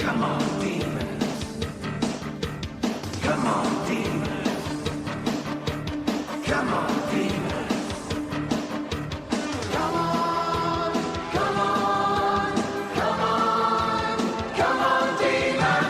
Come on, demons. Come on, demons. Come on, demons. Come on, come on, come on, come on, demons.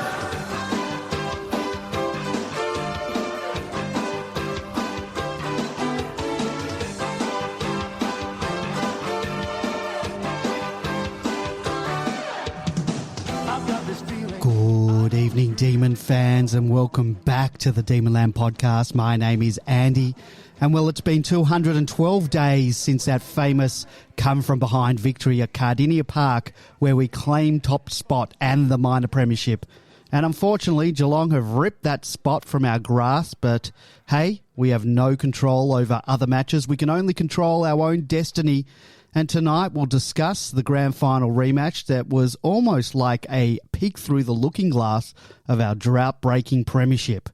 Good evening, Demon fans, and welcome back to the Demonland podcast. My name is Andy, and well, it's been 212 days since that famous come-from-behind victory at Cardinia Park, where we claimed top spot and the minor premiership. And unfortunately, Geelong have ripped that spot from our grasp, but hey, we have no control over other matches. We can only control our own destiny. And tonight we'll discuss the grand final rematch that was almost like a peek through the looking glass of our drought-breaking premiership.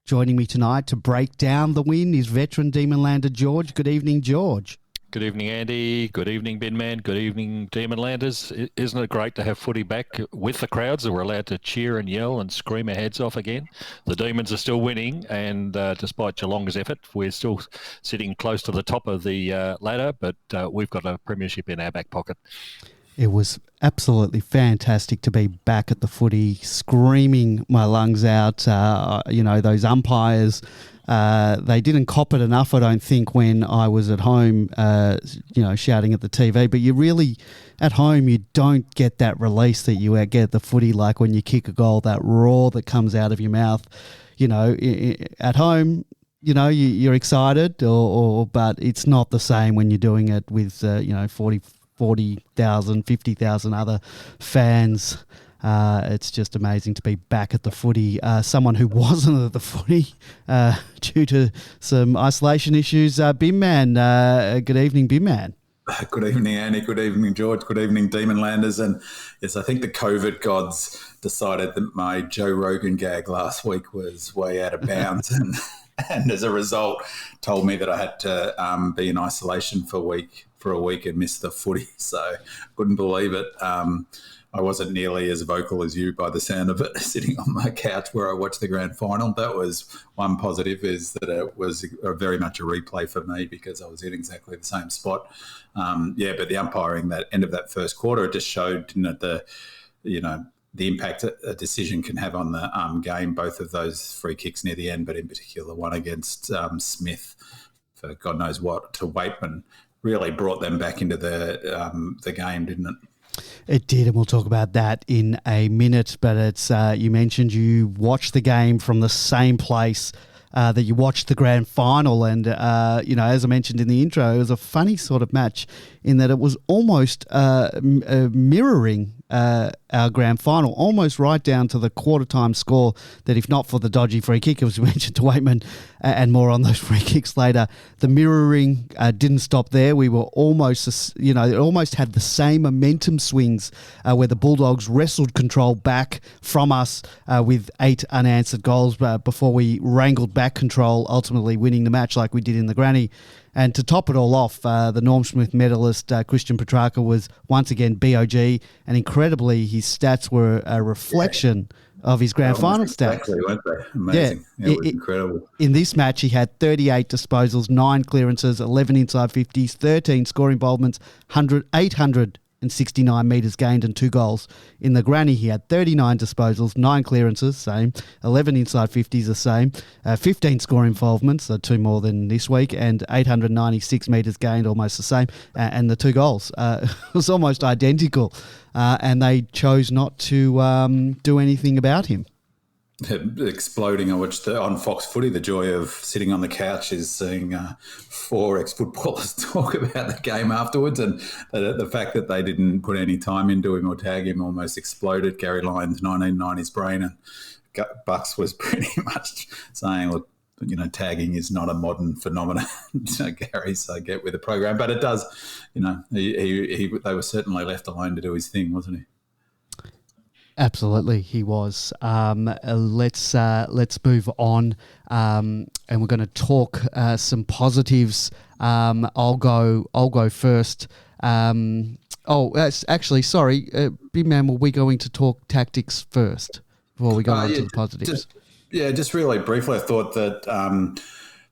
Joining me tonight to break down the win is veteran Demonlander George. Good evening, George. Good evening, Andy. Good evening, Binman. Good evening, Demonlanders. Isn't it great to have footy back with the crowds that we're allowed to cheer and yell and scream our heads off again? The Demons are still winning, and despite Geelong's effort, we're still sitting close to the top of the ladder, but we've got a premiership in our back pocket. It was absolutely fantastic to be back at the footy, screaming my lungs out. Those umpires, they didn't cop it enough, I don't think, when I was at home, shouting at the TV. But you really, at home, you don't get that release that you get at the footy, like when you kick a goal, that roar that comes out of your mouth. At home, you're excited, but it's not the same when you're doing it with, 40,000, 50,000 other fans. It's just amazing to be back at the footy. Someone who wasn't at the footy due to some isolation issues, Bimman. Good evening, Bimman. Good evening, Andy. Good evening, George. Good evening, Demonlanders. And yes, I think the COVID gods decided that my Joe Rogan gag last week was way out of bounds and as a result told me that I had to be in isolation for a week and miss the footy. So couldn't believe it. I wasn't nearly as vocal as you by the sound of it, sitting on my couch where I watched the grand final. That was one positive, is that it was very much a replay for me because I was in exactly the same spot. But the umpiring, that end of that first quarter, it just showed, didn't it, the impact a decision can have on the game, both of those free kicks near the end, but in particular one against Smith for God knows what, to Waitman, really brought them back into the game, didn't it? It did, and we'll talk about that in a minute. But it's you mentioned you watched the game from the same place that you watched the grand final, and as I mentioned in the intro, it was a funny sort of match in that it was almost mirroring our grand final, almost right down to the quarter-time score, that if not for the dodgy free kick, as we mentioned to Waitman, and more on those free kicks later, the mirroring didn't stop there. We were almost, it almost had the same momentum swings where the Bulldogs wrestled control back from us with 8 unanswered goals before we wrangled back control, ultimately winning the match like we did in the granny. And to top it all off, the Norm Smith medalist, Christian Petrarca, was once again BOG, and incredibly, his stats were a reflection of his grand final stats. Exactly, weren't they? Amazing. Yeah, it was incredible. In this match, he had 38 disposals, 9 clearances, 11 inside 50s, 13 scoring involvements, 869 metres gained and 2 goals. In the granny, he had 39 disposals, 9 clearances, same, 11 inside 50s, the same, 15 scoring involvements, so 2 more than this week, and 896 metres gained, almost the same, and the 2 goals. It was almost identical, and they chose not to do anything about him. Exploding. I watched on Fox Footy, the joy of sitting on the couch is seeing 4 ex-footballers talk about the game afterwards, and the fact that they didn't put any time into him or tag him almost exploded. Gary Lyons, 1990s brain, and Bucks was pretty much saying, look, tagging is not a modern phenomenon. Gary, so get with the program, but it does. They were certainly left alone to do his thing, wasn't he? Absolutely, he was. Let's move on, and we're going to talk some positives. I'll go first. Oh, actually, sorry, Big Man, were we going to talk tactics first before we go on to the positives? Just really briefly, I thought that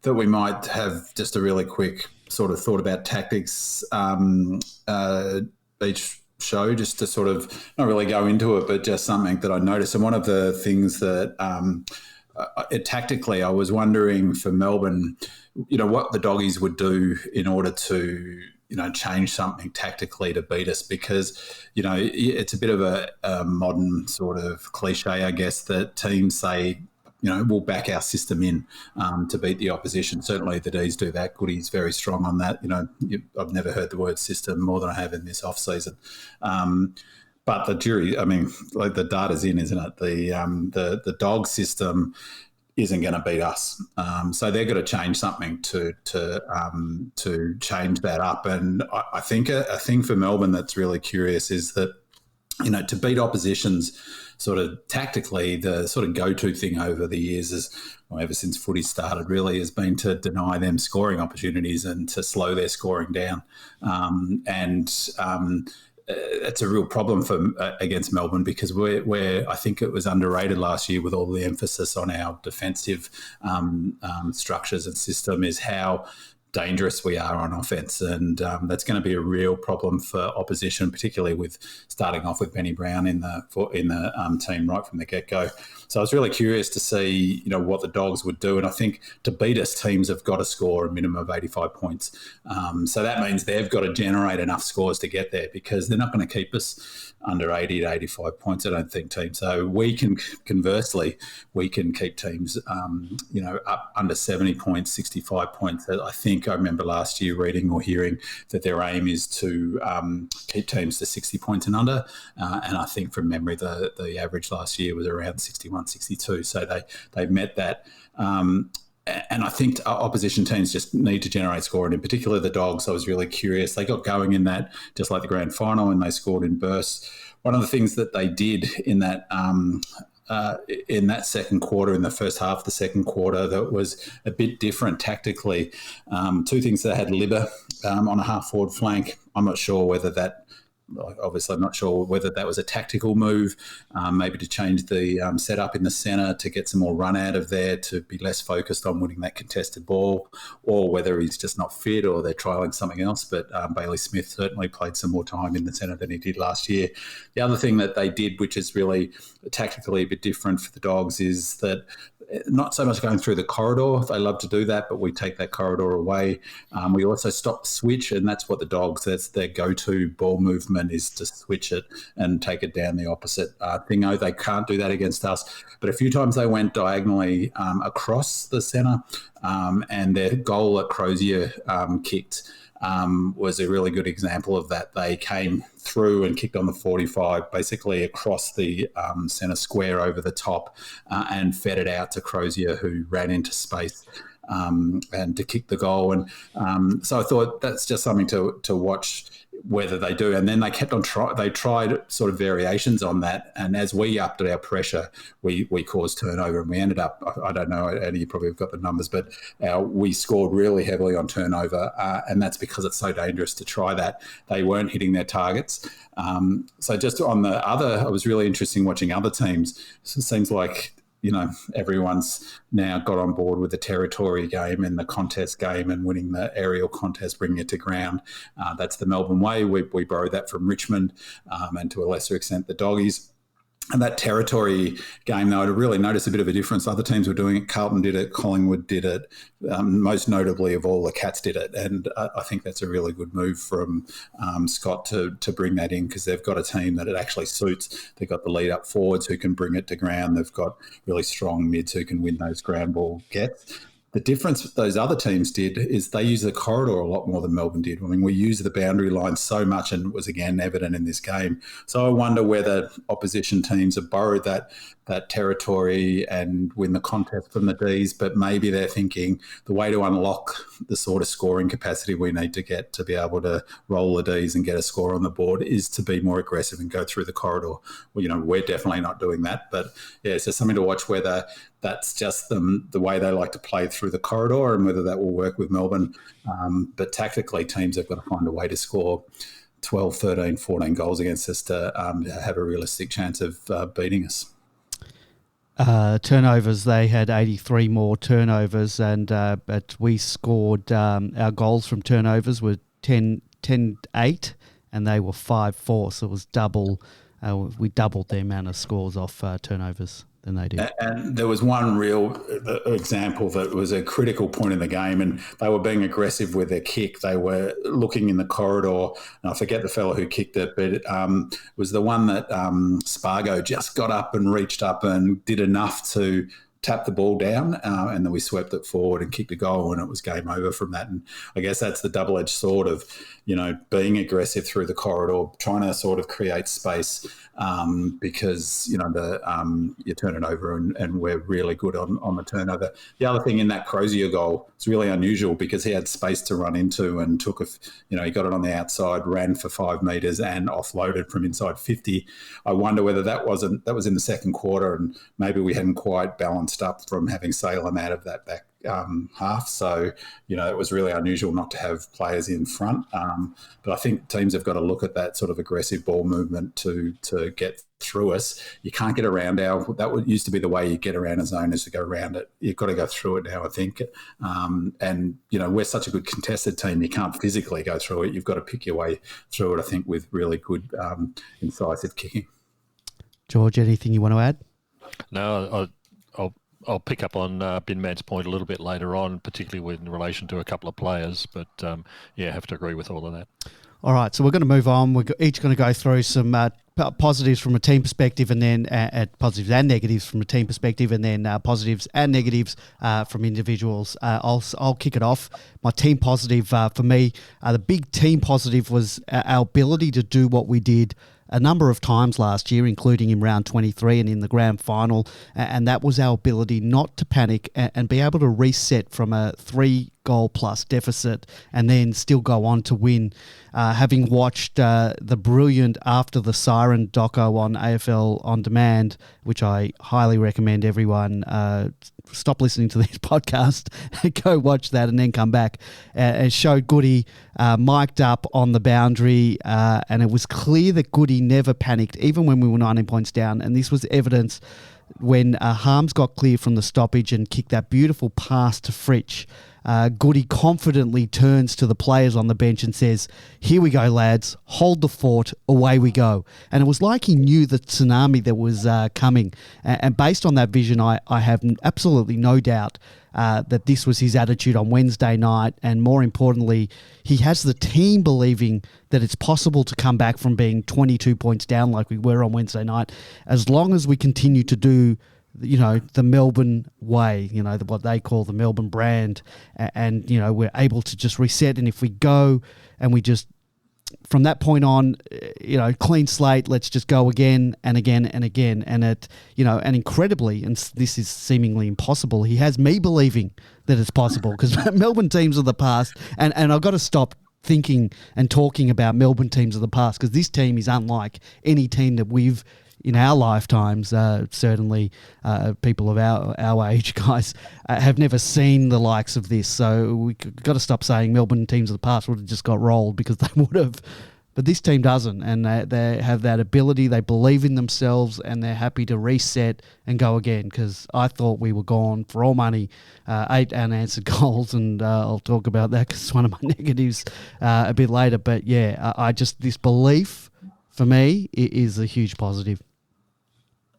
that we might have just a really quick sort of thought about tactics each show, just to sort of not really go into it, but just something that I noticed. And one of the things that tactically, I was wondering for Melbourne, what the Doggies would do in order to change something tactically to beat us, because, it's a bit of a modern sort of cliche, I guess, that teams say, we'll back our system in to beat the opposition. Certainly the D's do that. Goody's very strong on that. I've never heard the word system more than I have in this off season. But the jury, like the data's in, isn't it? The dog system isn't going to beat us. So they're going to change something to change that up. And I think a thing for Melbourne that's really curious is that, to beat oppositions sort of tactically, the sort of go-to thing over the years is, ever since footy started really, has been to deny them scoring opportunities and to slow their scoring down. It's a real problem for against Melbourne, because we're I think it was underrated last year with all the emphasis on our defensive structures and system, is how dangerous we are on offense, and that's going to be a real problem for opposition, particularly with starting off with Benny Brown in the team right from the get-go. So I was really curious to see, what the Dogs would do, and I think to beat us, teams have got to score a minimum of 85 points. So that means they've got to generate enough scores to get there, because they're not going to keep us under 80 to 85 points, I don't think, teams. So we can, conversely, keep teams, up under 70 points, 65 points. I think I remember last year reading or hearing that their aim is to keep teams to 60 points and under. And I think from memory, the average last year was around 61, 62. So they met that. And I think opposition teams just need to generate score, and in particular the Dogs. I was really curious. They got going in that, just like the grand final, and they scored in bursts. One of the things that they did in that second quarter, in the first half of the second quarter, that was a bit different tactically. Two things: they had Libba on a half forward flank. I'm not sure whether that. Obviously, I'm not sure whether that was a tactical move, maybe to change the setup in the centre to get some more run out of there, to be less focused on winning that contested ball, or whether he's just not fit or they're trialling something else. But Bailey Smith certainly played some more time in the centre than he did last year. The other thing that they did, which is really tactically a bit different for the Dogs, is that not so much going through the corridor. They love to do that, but we take that corridor away. We also stop switch, and that's what the Dogs, that's their go-to ball movement, is to switch it and take it down the opposite thing. They can't do that against us, but a few times they went diagonally across the centre, and their goal that Crozier kicked was a really good example of that. They came through and kicked on the 45, basically across the centre square over the top, and fed it out to Crozier, who ran into space and to kick the goal. And so I thought that's just something to watch whether they do. And then they kept on they tried sort of variations on that, and as we upped our pressure, we caused turnover, and we ended up, I don't know, and you probably have got the numbers, but we scored really heavily on turnover, and that's because it's so dangerous to try that. They weren't hitting their targets. So just on the other, it was really interesting watching other teams. So it seems like everyone's now got on board with the territory game and the contest game and winning the aerial contest, bringing it to ground. That's the Melbourne way. We borrowed that from Richmond, and to a lesser extent the Doggies. And that territory game, though, I really noticed a bit of a difference. Other teams were doing it. Carlton did it. Collingwood did it. Most notably of all, the Cats did it. And I think that's a really good move from Scott to bring that in, because they've got a team that it actually suits. They've got the lead-up forwards who can bring it to ground. They've got really strong mids who can win those ground ball gets. The difference those other teams did is they use the corridor a lot more than Melbourne did. I mean, we use the boundary line so much, and it was again evident in this game. So I wonder whether opposition teams have borrowed that territory and win the contest from the Ds, but maybe they're thinking the way to unlock the sort of scoring capacity we need to get to be able to roll the Ds and get a score on the board is to be more aggressive and go through the corridor. Well, we're definitely not doing that, but yeah, so something to watch whether that's just the way they like to play through the corridor and whether that will work with Melbourne. But tactically, teams have got to find a way to score. 12, 13, 14 goals against us to have a realistic chance of beating us. Turnovers, they had 83 more turnovers, but we scored, our goals from turnovers were 10-8, and they were 5-4, so it was double. We doubled the amount of scores off turnovers than they did. And there was one real example that was a critical point in the game, and they were being aggressive with their kick. They were looking in the corridor, and I forget the fellow who kicked it, but it was the one that Spargo just got up and reached up and did enough to tap the ball down, and then we swept it forward and kicked a goal, and it was game over from that. And I guess that's the double-edged sword of, being aggressive through the corridor, trying to sort of create space, because you turn it over, and we're really good on the turnover. The other thing in that Crozier goal, it's really unusual because he had space to run into and he got it on the outside, ran for 5 metres and offloaded from inside 50. I wonder whether that was in the second quarter, and maybe we hadn't quite balanced up from having Salem out of that back half. So, it was really unusual not to have players in front. But I think teams have got to look at that sort of aggressive ball movement to get through us. You can't get around that used to be the way you get around a zone, is to go around it. You've got to go through it now, I think. And we're such a good contested team, you can't physically go through it. You've got to pick your way through it, I think, with really good incisive kicking. George, anything you want to add? No, I'll pick up on Bin Man's point a little bit later on, particularly in relation to a couple of players. But, I have to agree with all of that. All right, so we're going to move on. We're each going to go through some positives from a team perspective, and then positives and negatives from a team perspective, and then positives and negatives from individuals. I'll kick it off. My team positive for me, the big team positive was our ability to do what we did a number of times last year, including in round 23 and in the grand final, and that was our ability not to panic and be able to reset from a 3-goal plus deficit and then still go on to win. Having watched the brilliant After the Siren doco on AFL On Demand, which I highly recommend everyone stop listening to this podcast, go watch that and then come back. It showed Goody mic'd up on the boundary, and it was clear that Goody never panicked, even when we were 19 points down. And this was evidence when Harms got clear from the stoppage and kicked that beautiful pass to Fritsch. Goody confidently turns to the players on the bench and says, "Here we go, lads, hold the fort, away we go." And it was like he knew the tsunami that was coming. And based on that vision, I have absolutely no doubt that this was his attitude on Wednesday night. And more importantly, he has the team believing that it's possible to come back from being 22 points down like we were on Wednesday night, as long as we continue to do the Melbourne way, what they call the Melbourne brand. And we're able to just reset. And if we go and we just, from that point on, clean slate, let's just go again and again and again. And and incredibly, and this is seemingly impossible, he has me believing that it's possible, because Melbourne teams of the past, and I've got to stop thinking and talking about Melbourne teams of the past, because this team is unlike any team that we've, in our lifetimes, certainly people of our age, guys, have never seen the likes of this. So we've got to stop saying Melbourne teams of the past would have just got rolled, because they would have. But this team doesn't, and they have that ability. They believe in themselves, and they're happy to reset and go again, because I thought we were gone for all money. 8 unanswered goals, and I'll talk about that because it's one of my negatives a bit later. But yeah, this belief for me is a huge positive.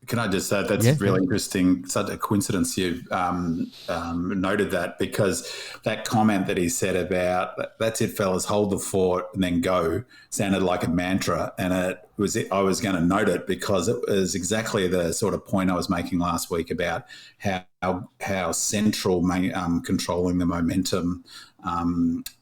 Can I just say that's really interesting? Such a coincidence you noted that, because that comment that he said about "that's it, fellas, hold the fort and then go" sounded like a mantra, and I was going to note it because it was exactly the sort of point I was making last week about how central controlling the momentum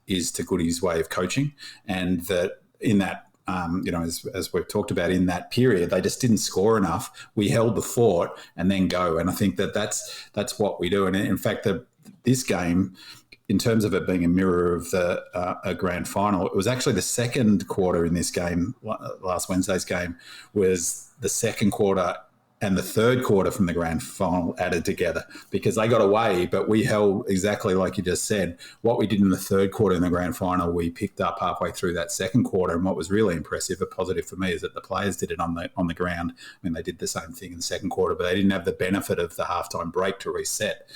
is to Goody's way of coaching, and that in that. As we've talked about, in that period, they just didn't score enough. We held the fort and then go. And I think that's what we do. And in fact, this game, in terms of it being a mirror of a grand final, it was actually the second quarter in this game, last Wednesday's game, was the second quarter and the third quarter from the grand final added together, because they got away, but we held exactly like you just said. What we did in the third quarter in the grand final, we picked up halfway through that second quarter. And what was really impressive, a positive for me, is that the players did it on the ground. I mean, they did the same thing in the second quarter, but they didn't have the benefit of the halftime break to reset.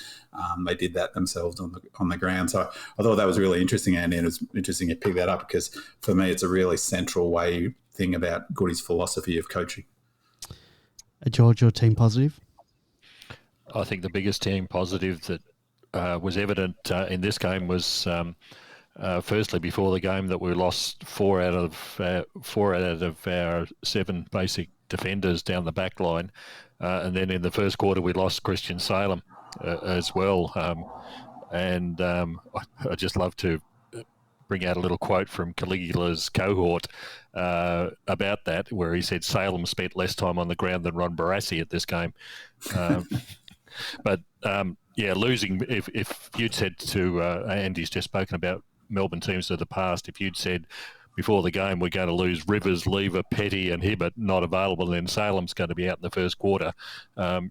They did that themselves on the ground. So I thought that was really interesting, Andy, and it was interesting you picked that up, because for me, it's a really central thing about Goody's philosophy of coaching. George, your team positive? I think the biggest team positive that was evident in this game was, firstly, before the game, that we lost four out of our 7 basic defenders down the back line, and then in the first quarter we lost Christian Salem as well. I just love to bring out a little quote from Caligula's cohort about that, where he said Salem spent less time on the ground than Ron Barassi at this game. But losing, if you'd said to, Andy's just spoken about Melbourne teams of the past, if you'd said before the game we're going to lose Rivers, Lever, Petty and Hibbert, not available, and then Salem's going to be out in the first quarter,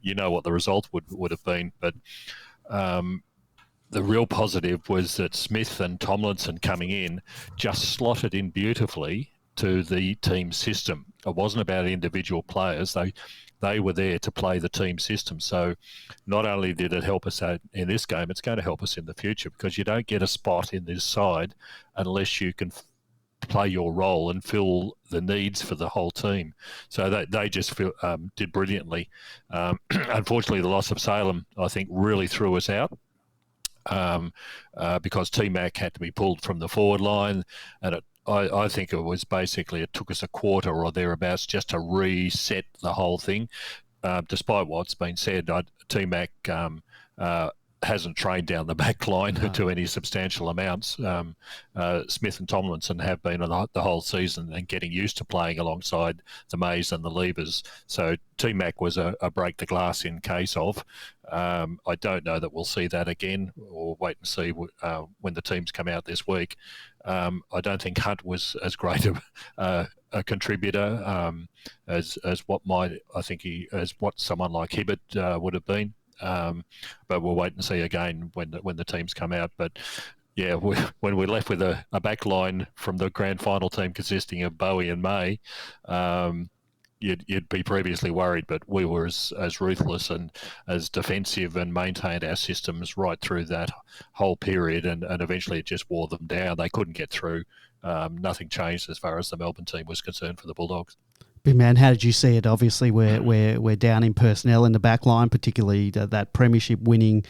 you know what the result would have been. But the real positive was that Smith and Tomlinson coming in just slotted in beautifully to the team system. It wasn't about individual players. They were there to play the team system. So not only did it help us out in this game, it's going to help us in the future, because you don't get a spot in this side unless you can play your role and fill the needs for the whole team. So they just did brilliantly. Unfortunately, the loss of Salem, I think, really threw us out. Because T-Mac had to be pulled from the forward line, and I think it took us a quarter or thereabouts just to reset the whole thing. Despite what's been said, T-Mac hasn't trained down the back line to any substantial amounts. Smith and Tomlinson have been the whole season and getting used to playing alongside the Mays and the Levers. So T-Mac was a break the glass in case of. I don't know that we'll see that again, or wait and see when the teams come out this week. I don't think Hunt was as great a contributor as what someone like Hibbert would have been. But we'll wait and see again when the teams come out. But yeah, when we're left with a back line from the grand final team consisting of Bowie and May, you'd be previously worried, but we were as ruthless and as defensive and maintained our systems right through that whole period, and eventually it just wore them down. They couldn't get through. Nothing changed as far as the Melbourne team was concerned for the Bulldogs. Big man, how did you see it? Obviously, we're down in personnel in the back line, particularly that premiership winning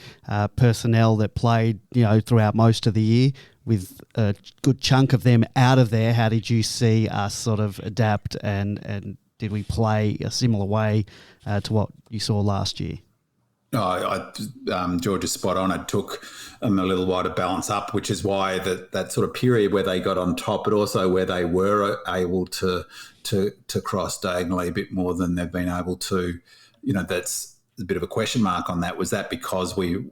personnel that played throughout most of the year, with a good chunk of them out of there. How did you see us sort of adapt, and did we play a similar way to what you saw last year? George is spot on. It took them a little while to balance up, which is why that sort of period where they got on top, but also where they were able to cross diagonally a bit more than they've been able to. That's a bit of a question mark on that. Was that because we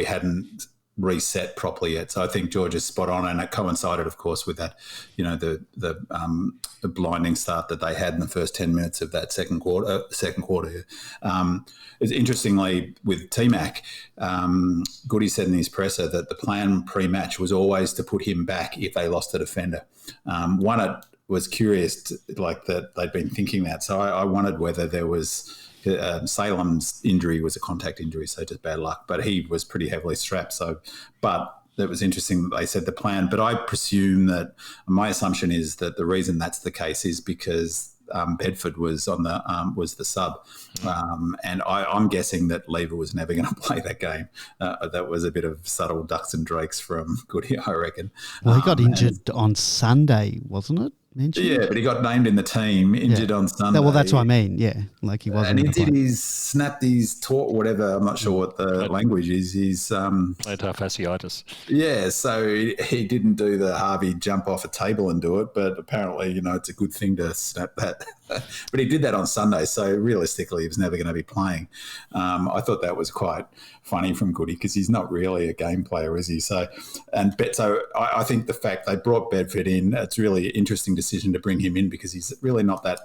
hadn't reset properly yet? So I think George is spot on, and it coincided, of course, with that, the blinding start that they had in the first 10 minutes of that second quarter. Interestingly, with T-Mac, Goody said in his presser that the plan pre-match was always to put him back if they lost a defender. It was curious, that they'd been thinking that. So I wondered whether there was. Salem's injury was a contact injury, so just bad luck. But he was pretty heavily strapped. But it was interesting that they said the plan. But I presume that my assumption is that the reason that's the case is because Bedford was was the sub, and I'm guessing that Lever was never going to play that game. That was a bit of subtle ducks and drakes from Goody, I reckon. Well, he got injured on Sunday, wasn't it? Mentioned? Yeah, but he got named in the team, injured on Sunday. Well, that's what I mean, yeah. He wasn't. And snapped his taught, whatever, I'm not sure what the language is. He's plantar fasciitis. Yeah, so he didn't do the Harvey jump off a table and do it, but apparently, it's a good thing to snap that. But he did that on Sunday, so realistically, he was never going to be playing. I thought that was quite funny from Goody, because he's not really a game player, is he? So I think the fact they brought Bedford in, it's really an interesting decision to bring him in, because he's really not that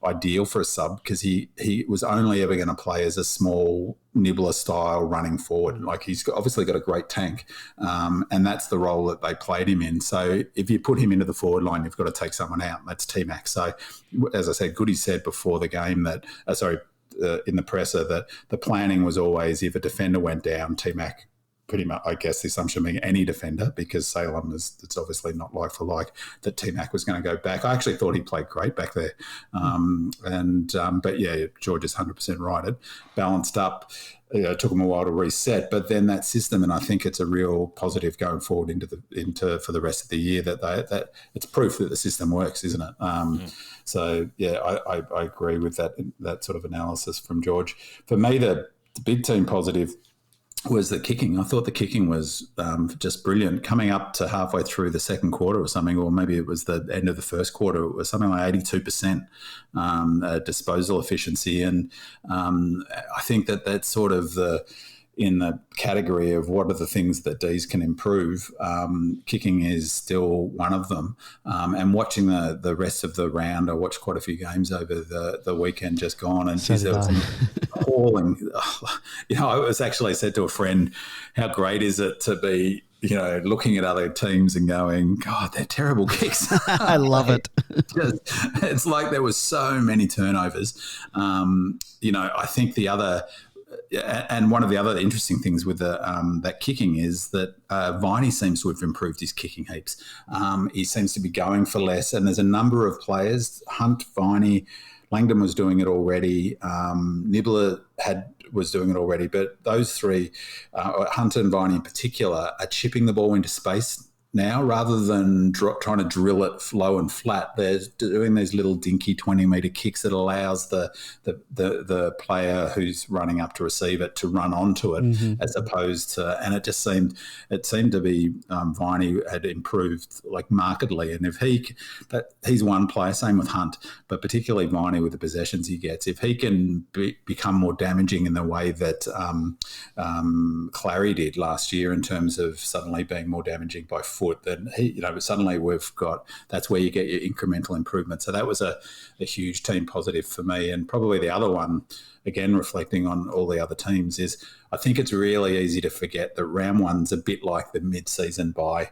ideal for a sub because he was only ever going to play as a small nibbler style running forward. Like he's obviously got a great tank, and that's the role that they played him in. So if you put him into the forward line, you've got to take someone out. That's T-Mac. So as I said, Goody said before the game that, in the presser, that the planning was always if a defender went down, T-Mac, pretty much, I guess the assumption being any defender, because Salem it's obviously not like for like, that T-Mac was going to go back. I actually thought he played great back there. But yeah, George is 100% right. It balanced up. It took them a while to reset, but then that system, and I think it's a real positive going forward into for the rest of the year that it's proof that the system works, isn't it? So yeah, I agree with that sort of analysis from George. For me, the big team positive was the kicking. I thought the kicking was just brilliant. Coming up to halfway through the second quarter or something, or maybe it was the end of the first quarter, it was something like 82% disposal efficiency. And I think that's sort of in the category of what are the things that D's can improve. Kicking is still one of them. And watching the rest of the round, I watched quite a few games over the weekend just gone, and there was some appalling. I was actually said to a friend, how great is it to be, looking at other teams and going, God, they're terrible kicks. I love it. It's like there was so many turnovers. I think the other. And one of the other interesting things with that kicking is that Viney seems to have improved his kicking heaps. He seems to be going for less, and there's a number of players, Hunt, Viney, Langdon was doing it already, Nibbler was doing it already, but those three, Hunt and Viney in particular, are chipping the ball into space now rather than trying to drill it low and flat. They're doing these little dinky 20-metre kicks that allows the player who's running up to receive it to run onto it, as opposed to, and it seemed to be Viney had improved like markedly. And if he's one player, same with Hunt, but particularly Viney with the possessions he gets, if he can become more damaging in the way that Clary did last year in terms of suddenly being more damaging by foot, then suddenly that's where you get your incremental improvement. So that was a huge team positive for me. And probably the other one, again, reflecting on all the other teams, is I think it's really easy to forget that round one's a bit like the mid-season bye.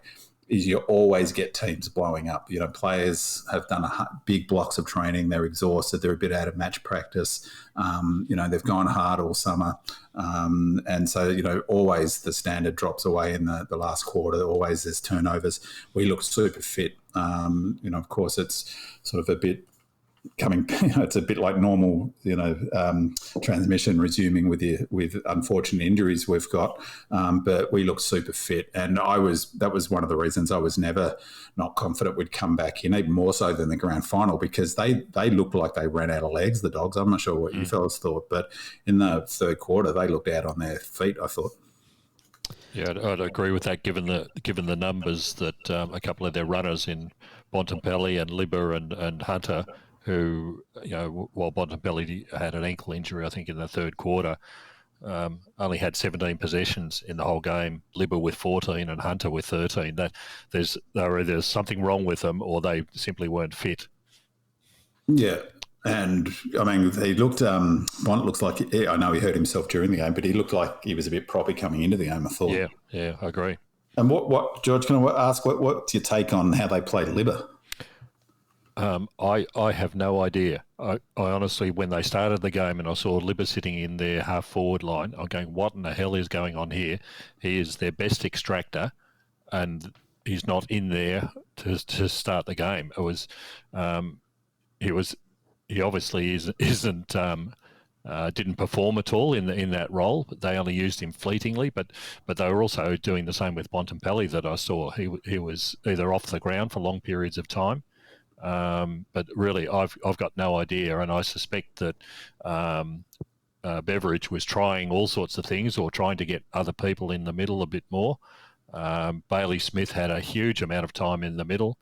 Is you always get teams blowing up. Players have done big blocks of training. They're exhausted. They're a bit out of match practice. They've gone hard all summer. And so, always the standard drops away in the last quarter. Always there's turnovers. We look super fit. Of course, it's sort of a bit coming, it's a bit like normal, transmission resuming with unfortunate injuries we've got, but we look super fit. And that was one of the reasons I was never not confident we'd come back in, even more so than the grand final, because they looked like they ran out of legs, the Dogs. I'm not sure what you fellas thought, but in the third quarter, they looked out on their feet, I thought. Yeah, I'd agree with that. Given the numbers that a couple of their runners in Bontempelli and Libber and Hunter, who, while Bontempelli had an ankle injury, I think in the third quarter, only had 17 possessions in the whole game. Libber with 14 and Hunter with 13. That there's either something wrong with them or they simply weren't fit. Yeah. And I mean, he looked. Bont looks like, I know he hurt himself during the game, but he looked like he was a bit proppy coming into the game, I thought. Yeah, I agree. And what George? Can I ask what's your take on how they played Libber? I have no idea. I honestly, when they started the game and I saw Libber sitting in their half forward line, I'm going, what in the hell is going on here? He is their best extractor, and he's not in there to start the game. It was, he obviously isn't didn't perform at all in that role. They only used him fleetingly, but they were also doing the same with Bontempelli that I saw. He was either off the ground for long periods of time. But really, I've got no idea, and I suspect that Beveridge was trying all sorts of things or trying to get other people in the middle a bit more. Bailey Smith had a huge amount of time in the middle.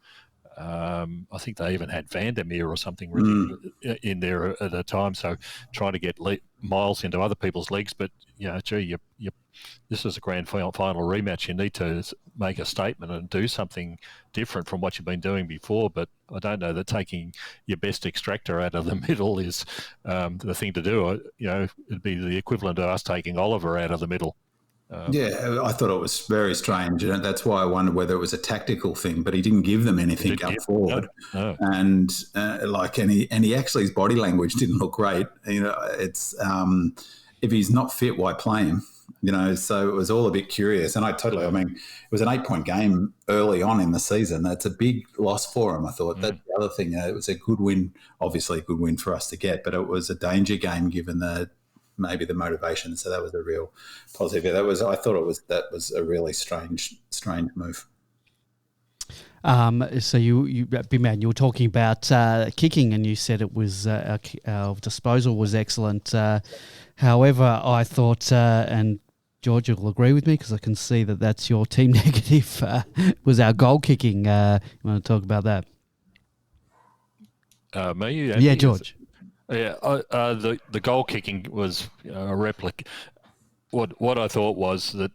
I think they even had Vandermeer or something ridiculous in there at the time. So trying to get miles into other people's legs, but gee, this is a grand final rematch. You need to make a statement and do something different from what you've been doing before. But I don't know that taking your best extractor out of the middle is the thing to do. It'd be the equivalent of us taking Oliver out of the middle. Yeah, I thought it was very strange, and that's why I wondered whether it was a tactical thing. But he didn't give them anything up forward, no. and he actually, his body language didn't look great. It's if he's not fit, why play him? So it was all a bit curious. And I mean, it was an 8-point game early on in the season. That's a big loss for him. I thought that's the other thing. It was a good win, obviously a good win for us to get, but it was a danger game given maybe the motivation. So that was a real positive. I thought that was a really strange move. So you Big Man, you were talking about kicking, and you said it was our disposal was excellent. However, I thought, and George will agree with me because I can see that that's your team negative, was our goal kicking. You want to talk about that? Me? Yeah, George. Yeah, the goal kicking was a replica. What I thought was that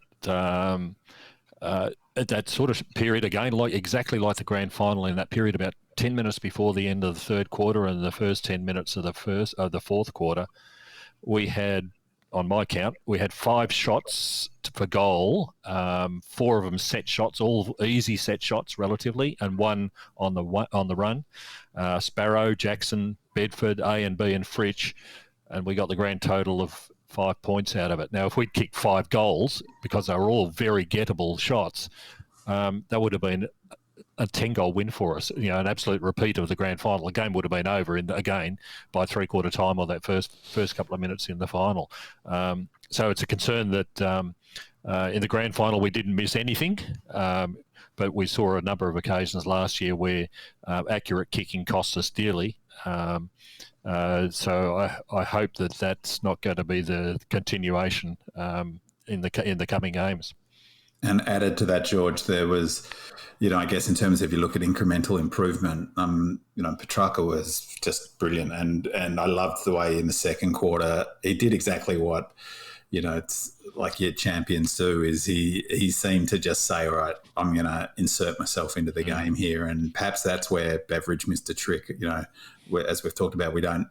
at that sort of period again, exactly like the grand final, in that period about 10 minutes before the end of the third quarter and the first 10 minutes of the fourth quarter, we had, on my count, we had 5 shots for goal, 4 of them set shots, all easy set shots relatively, and 1 on the run. Sparrow, Jackson, Bedford, A and B, and Fritsch, and we got the grand total of 5 points out of it. Now, if we'd kicked 5 goals, because they were all very gettable shots, that would have been a 10-goal win for us, an absolute repeat of the grand final. The game would have been over again by three-quarter time or that first couple of minutes in the final. So it's a concern that in the grand final we didn't miss anything, but we saw a number of occasions last year where accurate kicking cost us dearly. So I hope that that's not going to be the continuation in the coming games. And added to that, George, there was, I guess in terms of, if you look at incremental improvement, Petrarca was just brilliant. And I loved the way in the second quarter he did exactly what, it's like your champions do, is he seemed to just say, all right, I'm going to insert myself into the game here. And perhaps that's where Beveridge missed a trick. As we've talked about, we don't,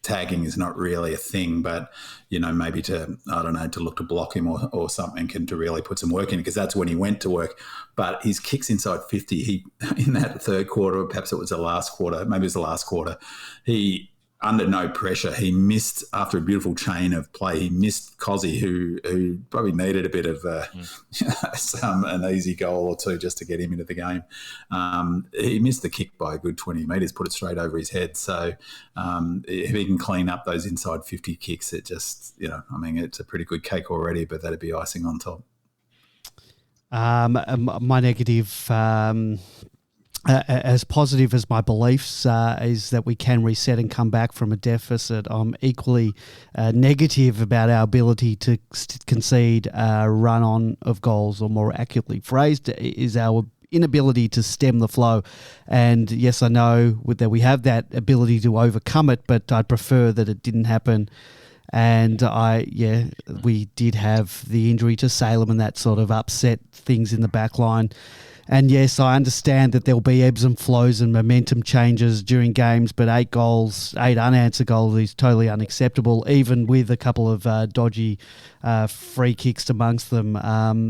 tagging is not really a thing, but, maybe to look to block him or something, and to really put some work in, because that's when he went to work. But his kicks inside 50, in that third quarter, perhaps it was the last quarter, maybe it was the last quarter, he, under no pressure, he missed, after a beautiful chain of play, he missed Cozzy, who probably needed a bit of an easy goal or two just to get him into the game. He missed the kick by a good 20 metres, put it straight over his head. So if he can clean up those inside 50 kicks, it just, it's a pretty good cake already, but that'd be icing on top. My negative... as positive as my beliefs is that we can reset and come back from a deficit, I'm equally negative about our ability to concede a run-on of goals, or more accurately phrased, is our inability to stem the flow. And yes, I know that we have that ability to overcome it, but I'd prefer that it didn't happen. And we did have the injury to Salem, and that sort of upset things in the back line. And yes, I understand that there'll be ebbs and flows and momentum changes during games, but 8 unanswered goals is totally unacceptable, even with a couple of dodgy free kicks amongst them.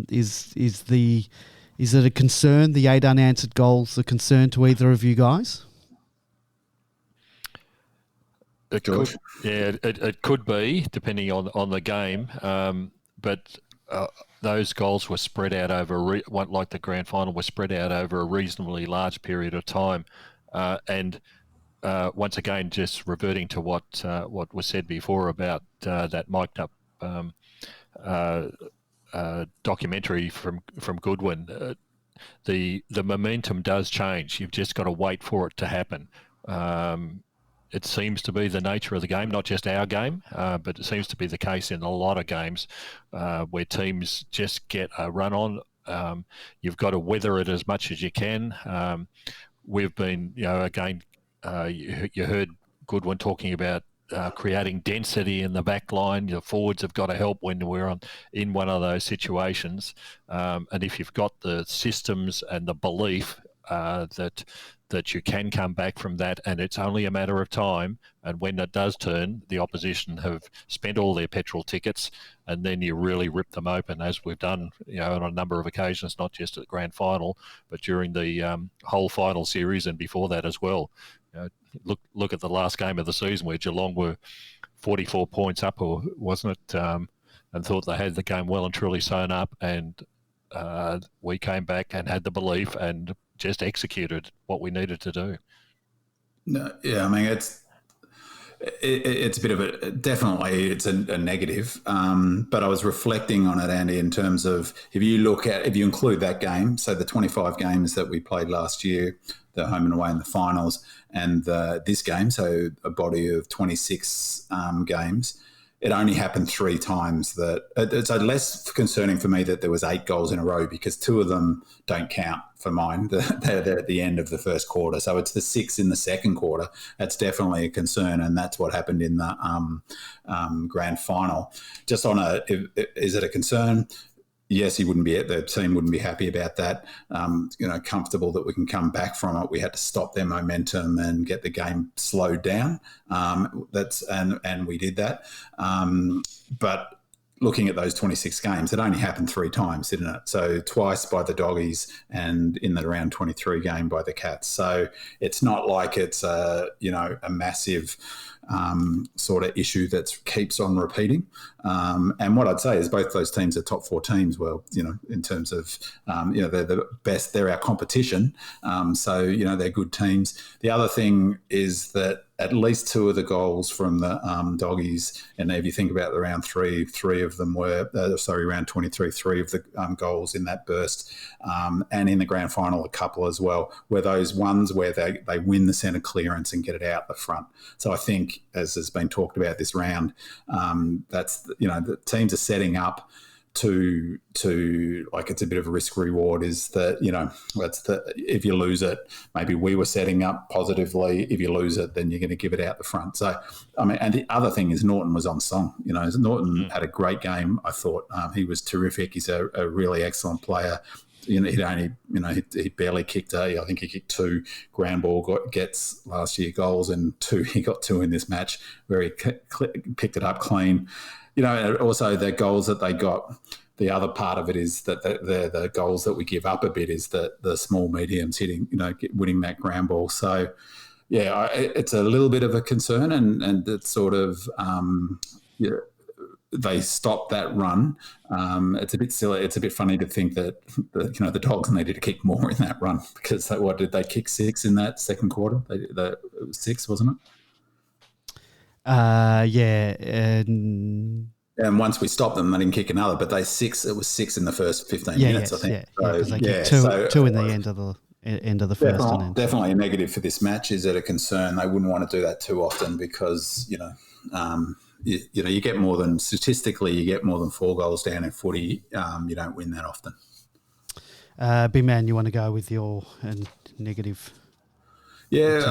Is it a concern, the 8 unanswered goals, a concern to either of you guys? It could be, depending on the game, but those goals were spread out over, like the grand final, was spread out over a reasonably large period of time, and once again, just reverting to what was said before about that mic'd up documentary from Goodwin. The momentum does change. You've just got to wait for it to happen. It seems to be the nature of the game, not just our game, but it seems to be the case in a lot of games where teams just get a run on. You've got to weather it as much as you can. we've been, again, you heard Goodwin talking about creating density in the back line. The forwards have got to help when we're in one of those situations. And if you've got the systems and the belief that you can come back from that, and it's only a matter of time, and when it does turn, the opposition have spent all their petrol tickets, and then you really rip them open, as we've done, on a number of occasions, not just at the grand final, but during the whole final series and before that as well. Look at the last game of the season where Geelong were 44 points up, or wasn't it, and thought they had the game well and truly sewn up, and we came back and had the belief and just executed what we needed to do. No, yeah, I mean, it's a bit of definitely it's a negative. But I was reflecting on it, Andy, in terms of if you include that game, so the 25 games that we played last year, the home and away in the finals, and this game, so a body of 26 games, it only happened 3 times. That it's less concerning for me that there was 8 goals in a row, because 2 of them don't count for mine. They're at the end of the first quarter. So it's the 6 in the second quarter. That's definitely a concern, and that's what happened in the grand final. Just is it a concern? Yes, the team wouldn't be happy about that. Comfortable that we can come back from it. We had to stop their momentum and get the game slowed down. And we did that. But looking at those 26 games, it only happened 3 times, didn't it? So twice by the Doggies, and in the round 23 game by the Cats. So it's not like it's a massive sort of issue that keeps on repeating. And what I'd say is both those teams are top 4 teams. Well, in terms of, they're the best, they're our competition. So, they're good teams. The other thing is that at least 2 of the goals from the Doggies, and if you think about the round 3 of them were, round 23, 3 of the goals in that burst, and in the grand final, a couple as well, were those ones where they win the centre clearance and get it out the front. So I think, as has been talked about this round, that's, the teams are setting up to like, it's a bit of a risk reward, is that, if you lose it, maybe we were setting up positively. If you lose it, then you're going to give it out the front. So, I mean, and the other thing is Norton was on song. Norton had a great game. I thought he was terrific. He's a really excellent player. He barely kicked I think he kicked 2 ground ball gets last year goals, and he got 2 in this match. Very picked it up clean. Also the goals that they got, the other part of it is that the goals that we give up a bit is that the small mediums hitting, winning that ground ball. So, yeah, it's a little bit of a concern, and it's sort of, they stopped that run. It's a bit silly. It's a bit funny to think that the Dogs needed to kick more in that run, because what did they kick 6 in that second quarter? It was 6, wasn't it? Yeah. And once we stopped them, they didn't kick another. But it was 6 in the first 15 minutes, I think. Yeah, because they kicked 2 in the end of the first. Definitely a negative for this match. Is it a concern? They wouldn't want to do that too often, because you get more than, statistically, you get more than 4 goals down in footy. You don't win that often. Big man, you want to go with your negative? Yeah,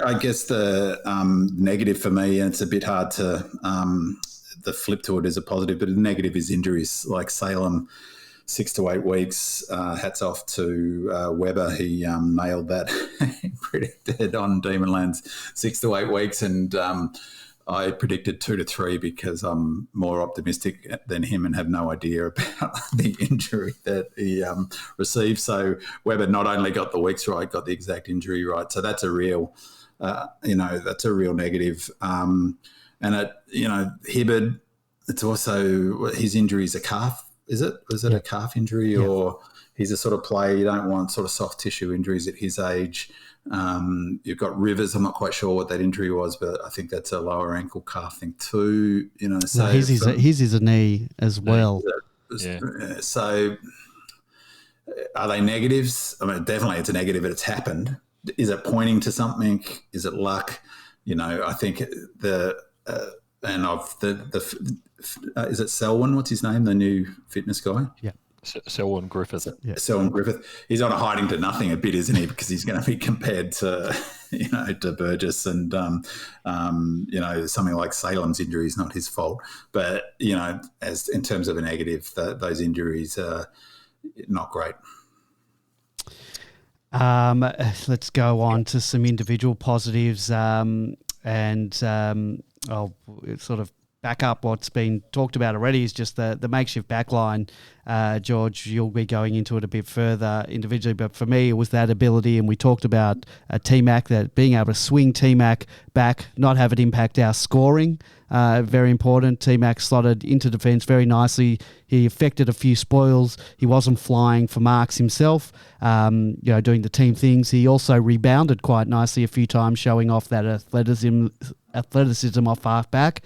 I guess the negative for me, and it's a bit hard to the flip to it is a positive, but the negative is injuries. Like Salem, 6 to 8 weeks. Hats off to Weber. He nailed that. He predicted on Demonlands 6 to 8 weeks, and I predicted 2 to 3 because I'm more optimistic than him and have no idea about the injury that he received. So Weber not only got the weeks right, got the exact injury right. So that's a real, that's a real negative. And Hibberd, it's also, his injury is a calf. Is it? Is it a calf injury, or he's a sort of player you don't want sort of soft tissue injuries at his age. You've got Rivers. I'm not quite sure what that injury was, but I think that's a lower ankle calf thing too. So his is a knee as well. So are they negatives? I mean, definitely it's a negative, but it's happened. Is it pointing to something? Is it luck? I think is it Selwyn? What's his name? The new fitness guy. Yeah. Selwyn Griffith. Selwyn Griffith. He's on a hiding to nothing a bit, isn't he? Because he's going to be compared to, to Burgess and, something like Salem's injury is not his fault. But, as in terms of a negative, those injuries are not great. Let's go on to some individual positives and I'll sort of back up what's been talked about already is just the makeshift backline. George, you'll be going into it a bit further individually, but for me, it was that ability, and we talked about T-Mac, that being able to swing T-Mac back, not have it impact our scoring. Very important. T-Mac slotted into defence very nicely. He affected a few spoils. He wasn't flying for marks himself, doing the team things. He also rebounded quite nicely a few times, showing off that athleticism off half-back.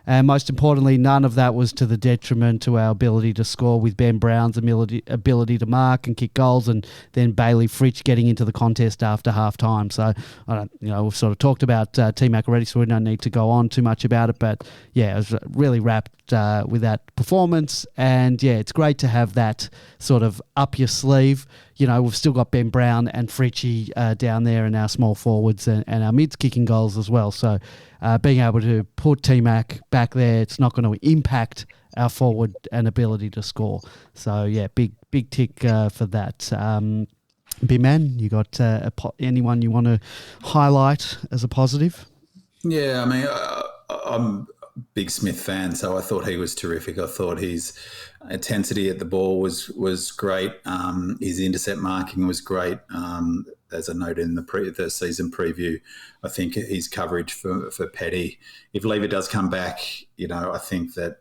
And most importantly, none of that was to the detriment to our ability to score, with Ben Brown's ability to mark and kick goals, and then Bailey Fritsch getting into the contest after half time. So, we've sort of talked about T-Mac already, so we don't need to go on too much about it. But yeah, I was really wrapped with that performance. And yeah, it's great to have that sort of up your sleeve. We've still got Ben Brown and Fritchie down there, and our small forwards and our mids kicking goals as well. So being able to put T-Mac back there, it's not going to impact our forward and ability to score. So yeah, big tick for that. Big man, you got anyone you want to highlight as a positive? Yeah, I mean, I'm a big Smith fan, so I thought he was terrific. I thought his intensity at the ball was great. His intercept marking was great. As I noted in the season preview, I think his coverage for Petty, if Lever does come back, I think that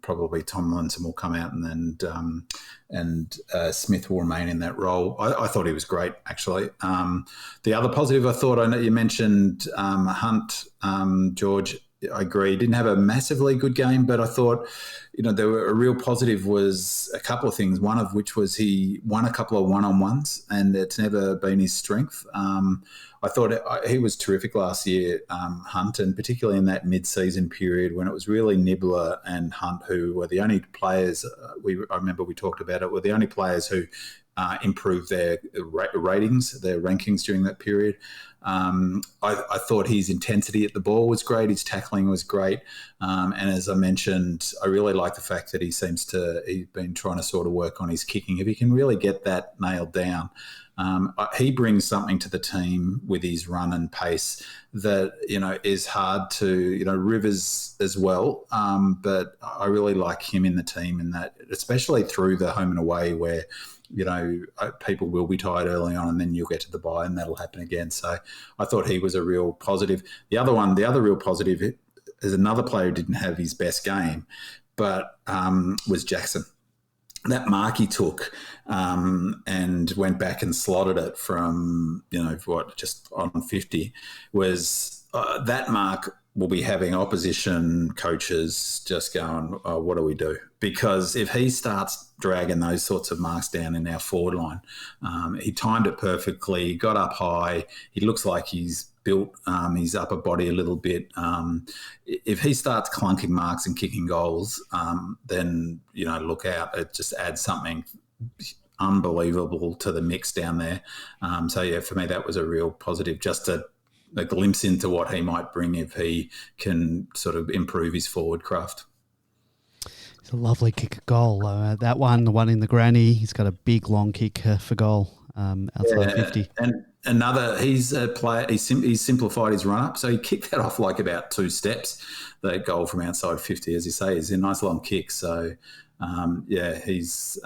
probably Tomlinson will come out and Smith will remain in that role. I thought he was great, actually. The other positive, I know you mentioned Hunt, George. I agree. Didn't have a massively good game, but I thought, there were a real positive was a couple of things. One of which was he won a couple of one-on-ones, and it's never been his strength. I thought he was terrific last year, Hunt, and particularly in that mid-season period when it was really Nibbler and Hunt who were the only players. I remember we talked about it. Were the only players who improved their ratings, their rankings during that period. I thought his intensity at the ball was great. His tackling was great. And as I mentioned, I really like the fact that he's been trying to sort of work on his kicking. If he can really get that nailed down, he brings something to the team with his run and pace that, is hard to, Rivers as well. But I really like him in the team, in that, especially through the home and away where, people will be tired early on and then you'll get to the bye and that'll happen again. So I thought he was a real positive. The other real positive is another player who didn't have his best game, but was Jackson. That mark he took and went back and slotted it from, just on 50 was that mark will be having opposition coaches just going, oh, what do we do? Because if he starts dragging those sorts of marks down in our forward line, he timed it perfectly, he got up high, he looks like he's built his upper body a little bit. If he starts clunking marks and kicking goals, then, look out. It just adds something unbelievable to the mix down there. So, yeah, for me, that was a real positive, just a glimpse into what he might bring if he can sort of improve his forward craft. It's a lovely kick at goal. The one in the granny, he's got a big long kick for goal outside 50. And another, he's a player, he's simplified his run up, so he kicked that off like about 2 steps. That goal from outside 50, as you say, is a nice long kick. So, he's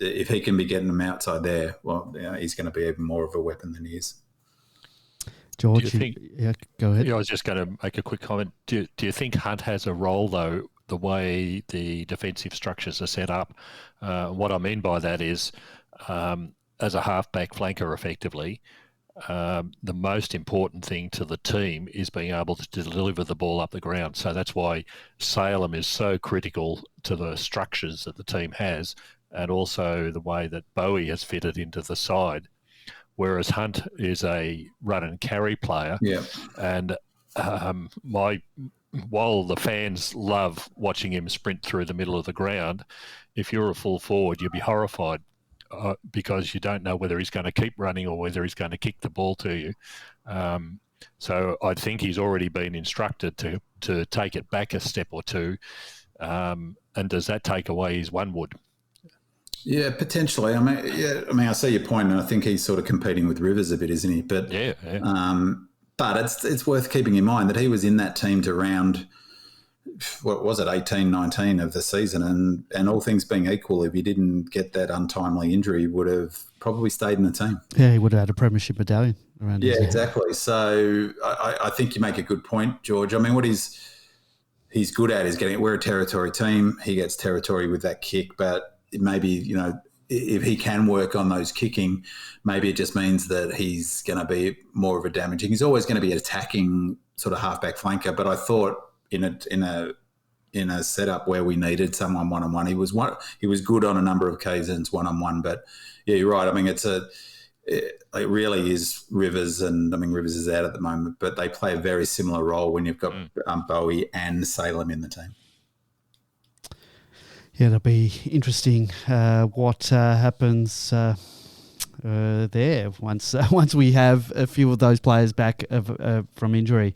if he can be getting them outside there, well, he's going to be even more of a weapon than he is. George, go ahead. I was just going to make a quick comment. Do you think Hunt has a role, though, the way the defensive structures are set up? What I mean by that is, as a half-back flanker, effectively, the most important thing to the team is being able to deliver the ball up the ground. So that's why Salem is so critical to the structures that the team has, and also the way that Bowie has fitted into the side. Whereas Hunt is a run and carry player. Yeah. And my while the fans love watching him sprint through the middle of the ground, if you're a full forward, you'd be horrified because you don't know whether he's going to keep running or whether he's going to kick the ball to you. So I think he's already been instructed to take it back a step or two. And does that take away his one wood? Yeah, potentially. I mean, I see your point, and I think he's sort of competing with Rivers a bit, isn't he? But Yeah. but it's worth keeping in mind that he was in that team to round, what was it, 18, 19 of the season, and all things being equal, if he didn't get that untimely injury, would have probably stayed in the team. Yeah, he would have had a premiership medallion around his Yeah, exactly. So I think you make a good point, George. I mean, what he's good at is we're a territory team. He gets territory with that kick, but maybe, you know, if he can work on those kicking, maybe it just means that he's going to be more of a damaging. He's always going to be an attacking sort of halfback flanker, but I thought in a setup where we needed someone one-on-one, he was good on a number of occasions one-on-one. But yeah, you're right. I mean, it really is Rivers, and I mean, Rivers is out at the moment, but they play a very similar role when you've got Bowie and Salem in the team. Yeah, it'll be interesting what happens there once we have a few of those players back from injury.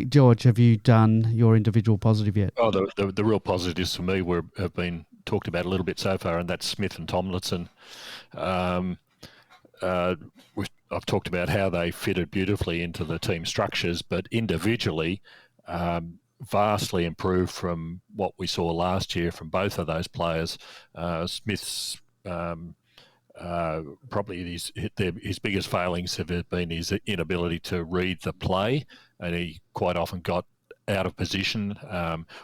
George, have you done your individual positive yet? Oh, the real positives for me have been talked about a little bit so far, and that's Smith and Tomlinson. I've talked about how they fitted beautifully into the team structures, but individually, vastly improved from what we saw last year from both of those players. Smith's probably his biggest failings have been his inability to read the play, and he quite often got out of position,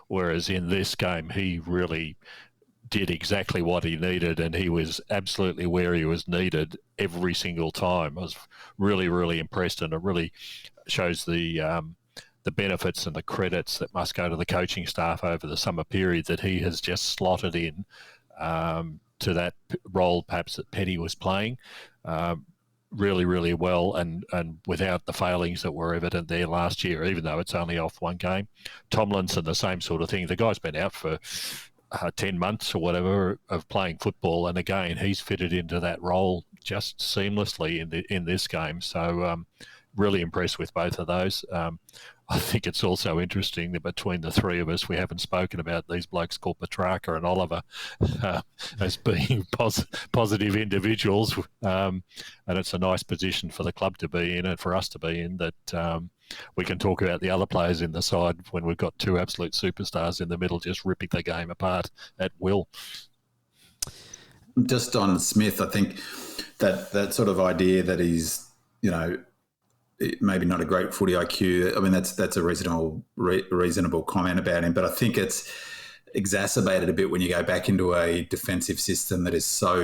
whereas in this game he really did exactly what he needed, and he was absolutely where he was needed every single time. I was really, really impressed, and it really shows the benefits and the credits that must go to the coaching staff over the summer period that he has just slotted in to that role perhaps that Petty was playing really, really well, and without the failings that were evident there last year, even though it's only off one game. Tomlinson, the same sort of thing. The guy's been out for 10 months or whatever of playing football, and again he's fitted into that role just seamlessly in this game. So really impressed with both of those. I think it's also interesting that between the three of us, we haven't spoken about these blokes called Petrarca and Oliver as being positive individuals, and it's a nice position for the club to be in and for us to be in, that we can talk about the other players in the side when we've got two absolute superstars in the middle just ripping the game apart at will. Just on Smith, I think that sort of idea that he's, you know, maybe not a great footy IQ. I mean, that's a reasonable comment about him, but I think it's exacerbated a bit when you go back into a defensive system that is so,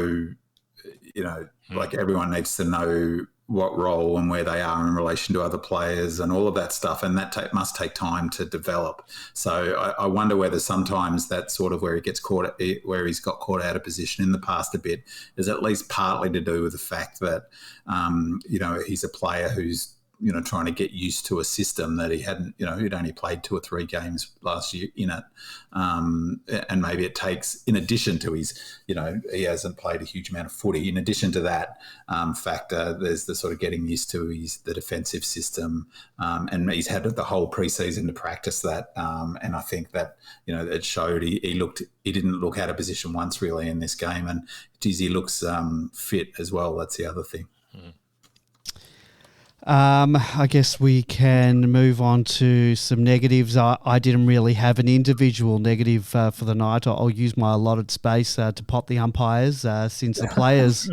you know, like everyone needs to know what role and where they are in relation to other players and all of that stuff, and that must take time to develop. So I wonder whether sometimes that's sort of where he's got caught out of position in the past a bit is at least partly to do with the fact that you know, he's a player who's, you know, trying to get used to a system that he hadn't, you know, he'd only played 2 or 3 games last year in it. And maybe it takes, in addition to his, you know, he hasn't played a huge amount of footy. In addition to that factor, there's the sort of getting used to the defensive system. And he's had the whole preseason to practice that. And I think that, you know, it showed he didn't look out of position once really in this game. And geez, he looks fit as well. That's the other thing. I guess we can move on to some negatives. I didn't really have an individual negative for the night. I'll use my allotted space to pot the umpires since the players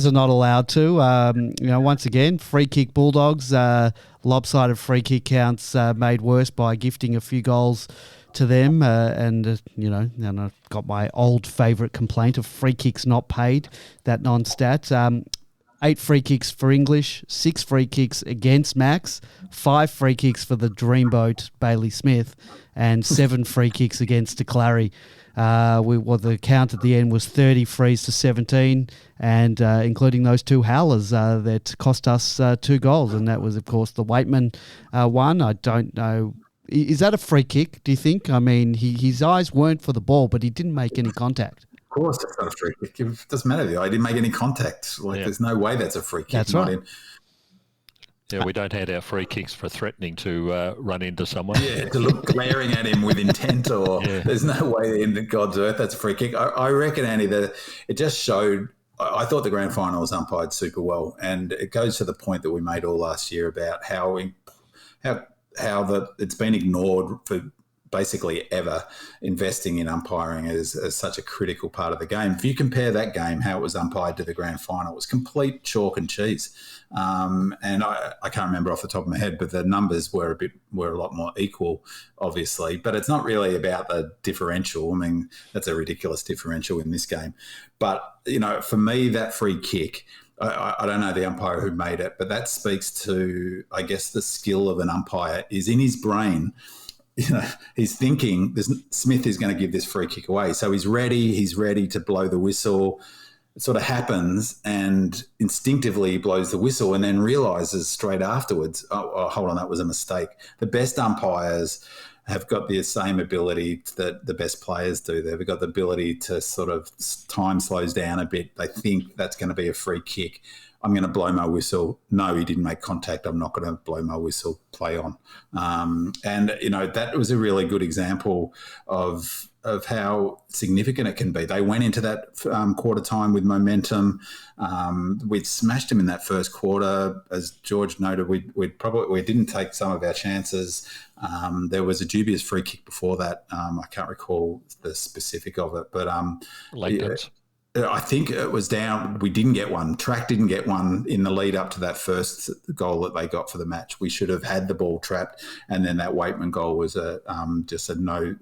are not allowed to. You know, once again, free kick Bulldogs, lopsided free kick counts made worse by gifting a few goals to them, and you know, and I've got my old favourite complaint of free kicks not paid, that non-stat. 8 free kicks for English, 6 free kicks against Max, 5 free kicks for the Dreamboat Bailey Smith, and 7 free kicks against DeClary. The count at the end was 30 frees to 17, and including those 2 howlers that cost us 2 goals, and that was, of course, the Waitman one. I don't know. Is that a free kick, do you think? I mean, his eyes weren't for the ball, but he didn't make any contact. Of course, it's not a free kick. It doesn't matter. I didn't make any contact. There's no way that's a free kick. That's right. Yeah, we don't hand out free kicks for threatening to run into someone. Yeah, to look glaring at him with intent, or there's no way in God's earth that's a free kick. I reckon, Andy, that it just showed. I thought the grand final was umpired super well, and it goes to the point that we made all last year about how it's been ignored for basically ever, investing in umpiring as such a critical part of the game. If you compare that game, how it was umpired, to the grand final, it was complete chalk and cheese. And I can't remember off the top of my head, but the numbers were a lot more equal, obviously. But it's not really about the differential. I mean, that's a ridiculous differential in this game. But, for me, that free kick, I don't know the umpire who made it, but that speaks to, I guess, the skill of an umpire is in his brain. He's thinking Smith is going to give this free kick away. So he's ready to blow the whistle. It sort of happens, and instinctively he blows the whistle and then realises straight afterwards, oh, hold on, that was a mistake. The best umpires have got the same ability that the best players do. They've got the ability to sort of, time slows down a bit. They think that's going to be a free kick. I'm going to blow my whistle. No, he didn't make contact. I'm not going to blow my whistle. Play on. That was a really good example of how significant it can be. They went into that quarter time with momentum. We'd smashed them in that first quarter. As George noted, we didn't take some of our chances. There was a dubious free kick before that. I can't recall the specific of it, but I think it was down. We didn't get one. Track didn't get one in the lead up to that first goal that they got for the match. We should have had the ball trapped, and then that Waitman goal was just a no.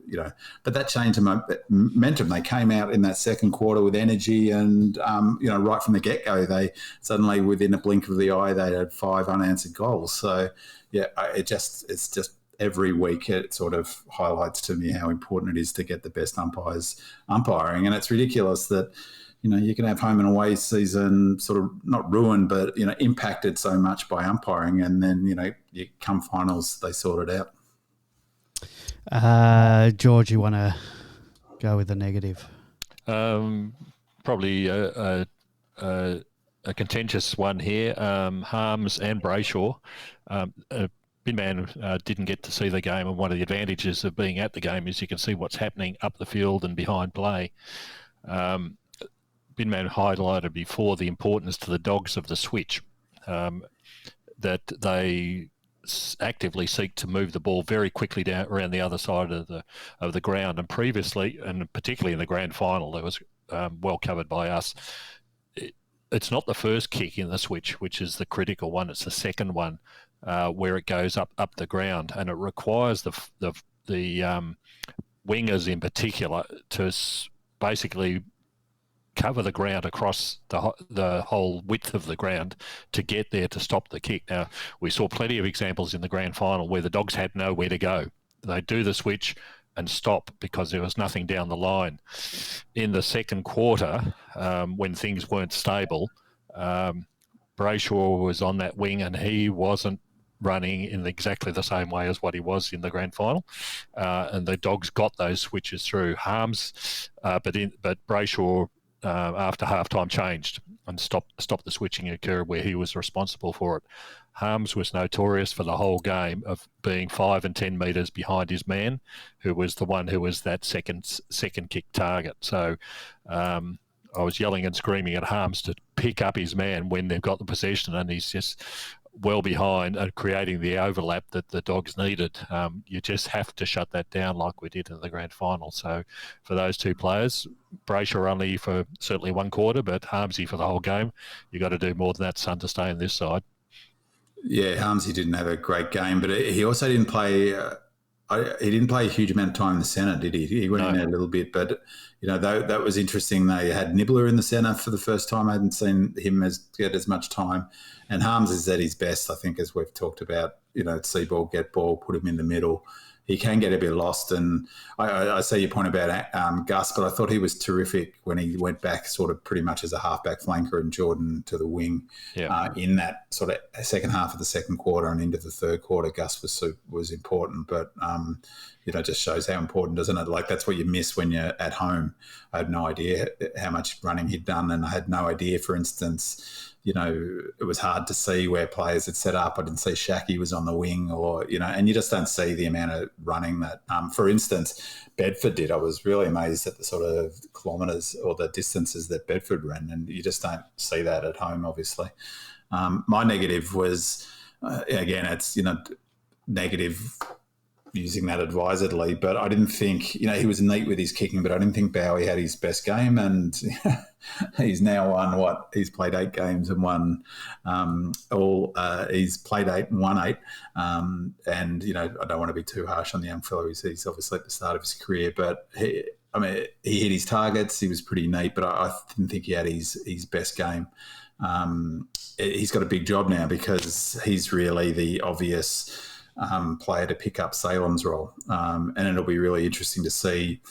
But that changed the momentum. They came out in that second quarter with energy, and right from the get go, they suddenly, within a blink of the eye, they had 5 unanswered goals. So it's just. Every week it sort of highlights to me how important it is to get the best umpires umpiring. And it's ridiculous that, you can have home and away season sort of not ruined, but, impacted so much by umpiring. And then, you come finals, they sort it out. George, you want to go with the negative? Probably a contentious one here. Harms and Brayshaw. Binman didn't get to see the game, and one of the advantages of being at the game is you can see what's happening up the field and behind play. Binman highlighted before the importance to the Dogs of the switch, that they actively seek to move the ball very quickly down around the other side of the ground. And previously, and particularly in the grand final, that was well covered by us. It's not the first kick in the switch, which is the critical one. It's the second one. Where it goes up the ground, and it requires the wingers in particular to basically cover the ground across the whole width of the ground to get there to stop the kick. Now, we saw plenty of examples in the grand final where the Dogs had nowhere to go. They do the switch and stop because there was nothing down the line. In the second quarter, when things weren't stable, Brayshaw was on that wing, and he wasn't running in exactly the same way as what he was in the grand final, and the Dogs got those switches through. Harms, but Brayshaw after halftime changed and stopped the switching occur where he was responsible for it. Harms was notorious for the whole game of being 5 and 10 metres behind his man, who was the one who was that second kick target. So I was yelling and screaming at Harms to pick up his man when they've got the possession, and he's just well behind and creating the overlap that the Dogs needed. You just have to shut that down like we did in the grand final. So for those 2 players, Brayshaw only for certainly one quarter, but Harmsy for the whole game, you got to do more than that, son, to stay on this side. Yeah, Harmsy didn't have a great game, but he also didn't play he didn't play a huge amount of time in the centre, did he? He went in there a little bit, but that was interesting. They had Nibbler in the centre for the first time. I hadn't seen him get as much time, and Harms is at his best, I think, as we've talked about. See ball, get ball, put him in the middle. He can get a bit lost, and I see your point about Gus, but I thought he was terrific when he went back sort of pretty much as a halfback flanker and Jordan to the wing in that sort of second half of the second quarter and into the third quarter. Gus was important, but just shows how important, doesn't it? Like, that's what you miss when you're at home. I had no idea how much running he'd done, and I had no idea, for instance, it was hard to see where players had set up. I didn't see Shaki was on the wing and you just don't see the amount of running that, for instance, Bedford did. I was really amazed at the sort of kilometres or the distances that Bedford ran, and you just don't see that at home, obviously. My negative was, again, it's, negative using that advisedly, but I didn't think, he was neat with his kicking, but I didn't think Bowie had his best game, and he's now won he's played 8 games and won he's played 8 and won 8, and I don't want to be too harsh on the young fellow. He's obviously at the start of his career, but he hit his targets. He was pretty neat, but I didn't think he had his best game. He's got a big job now because he's really the obvious player to pick up Salem's role, and it'll be really interesting to see,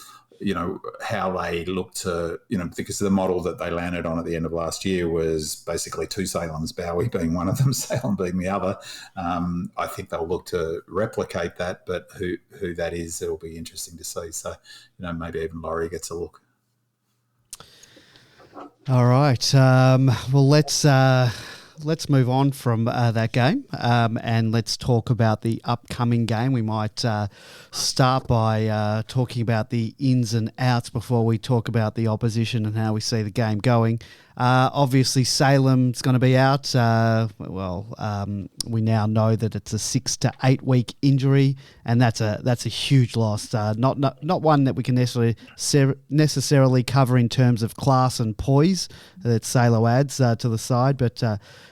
how they look to, because the model that they landed on at the end of last year was basically 2 Salems, Bowie being one of them, Salem being the other. I think they'll look to replicate that, but who that is, it'll be interesting to see. So, maybe even Laurie gets a look. All right. Well, let's move on from that game and let's talk about the upcoming game. We might start by talking about the ins and outs before we talk about the opposition and how we see the game going. Obviously, Salem's going to be out. We now know that it's a 6 to 8 week injury, and that's a huge loss. Not one that we can necessarily cover in terms of class and poise that Salo adds to the side, but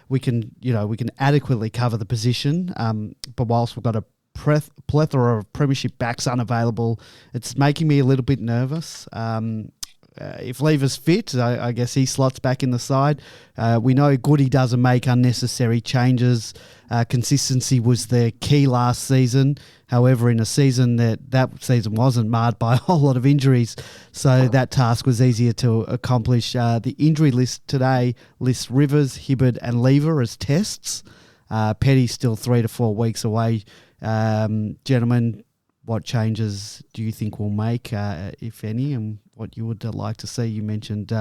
we can adequately cover the position. But whilst we've got a plethora of premiership backs unavailable, it's making me a little bit nervous. If Lever's fit, I guess he slots back in the side. We know Goody doesn't make unnecessary changes. Consistency was the key last season. However, in a season that season wasn't marred by a whole lot of injuries, so that task was easier to accomplish. The injury list today lists Rivers, Hibberd and Lever as tests. Petty's still 3 to 4 weeks away. Gentlemen, what changes do you think we'll make, if any, and what you would like to see? You mentioned,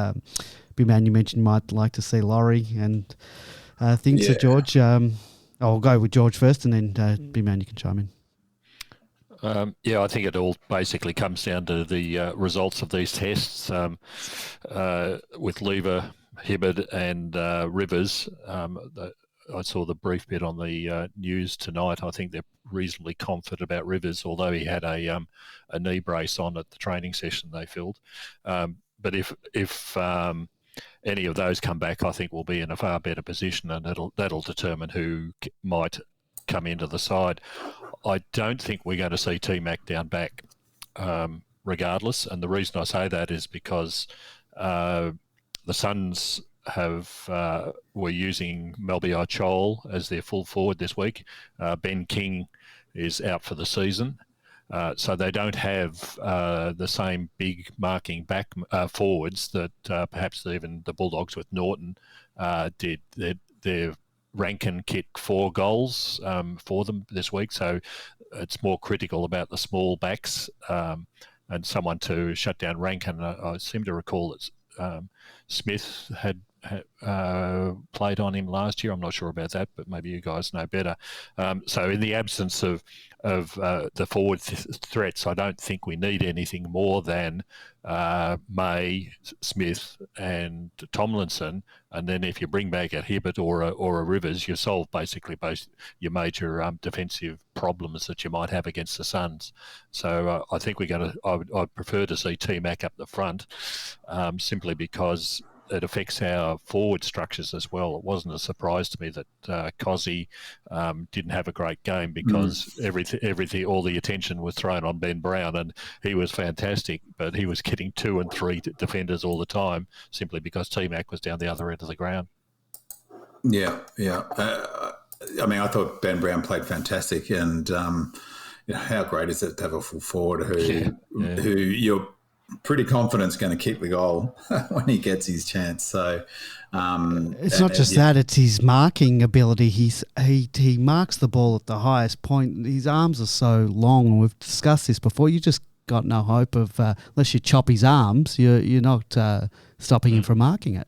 B-Man, you might like to see Laurie and things. Yeah. So, George, I'll go with George first, and then B-Man, you can chime in. I think it all basically comes down to the results of these tests. With Lever, Hibberd and Rivers, I saw the brief bit on the news tonight. I think they're reasonably confident about Rivers, although he had a knee brace on at the training session they filled. But if any of those come back, I think we'll be in a far better position, and that'll determine who might come into the side. I don't think we're going to see T-Mac down back regardless, and the reason I say that is because the Suns were using Melby Chol as their full forward this week. Ben King is out for the season, so they don't have the same big marking back forwards that perhaps even the Bulldogs with Norton did. Their Rankin kicked 4 goals for them this week, so it's more critical about the small backs and someone to shut down Rankin. I seem to recall that Smith had played on him last year. I'm not sure about that, but maybe you guys know better. So in the absence of the forward threats, I don't think we need anything more than May, Smith and Tomlinson. And then if you bring back a Hibbert or a Rivers, you solve basically both your major defensive problems that you might have against the Suns. So I think I'd prefer to see T-Mac up the front, simply because it affects our forward structures as well. It wasn't a surprise to me that Cozzy didn't have a great game because everything, all the attention was thrown on Ben Brown, and he was fantastic, but he was getting 2 and 3 defenders all the time simply because T-Mac was down the other end of the ground. Yeah. I mean, I thought Ben Brown played fantastic, and how great is it to have a full forward who you're pretty confident is going to kick the goal when he gets his chance. So it's not just that; it's his marking ability. He marks the ball at the highest point. His arms are so long, and we've discussed this before. You just got no hope of unless you chop his arms. You're not stopping him from marking it.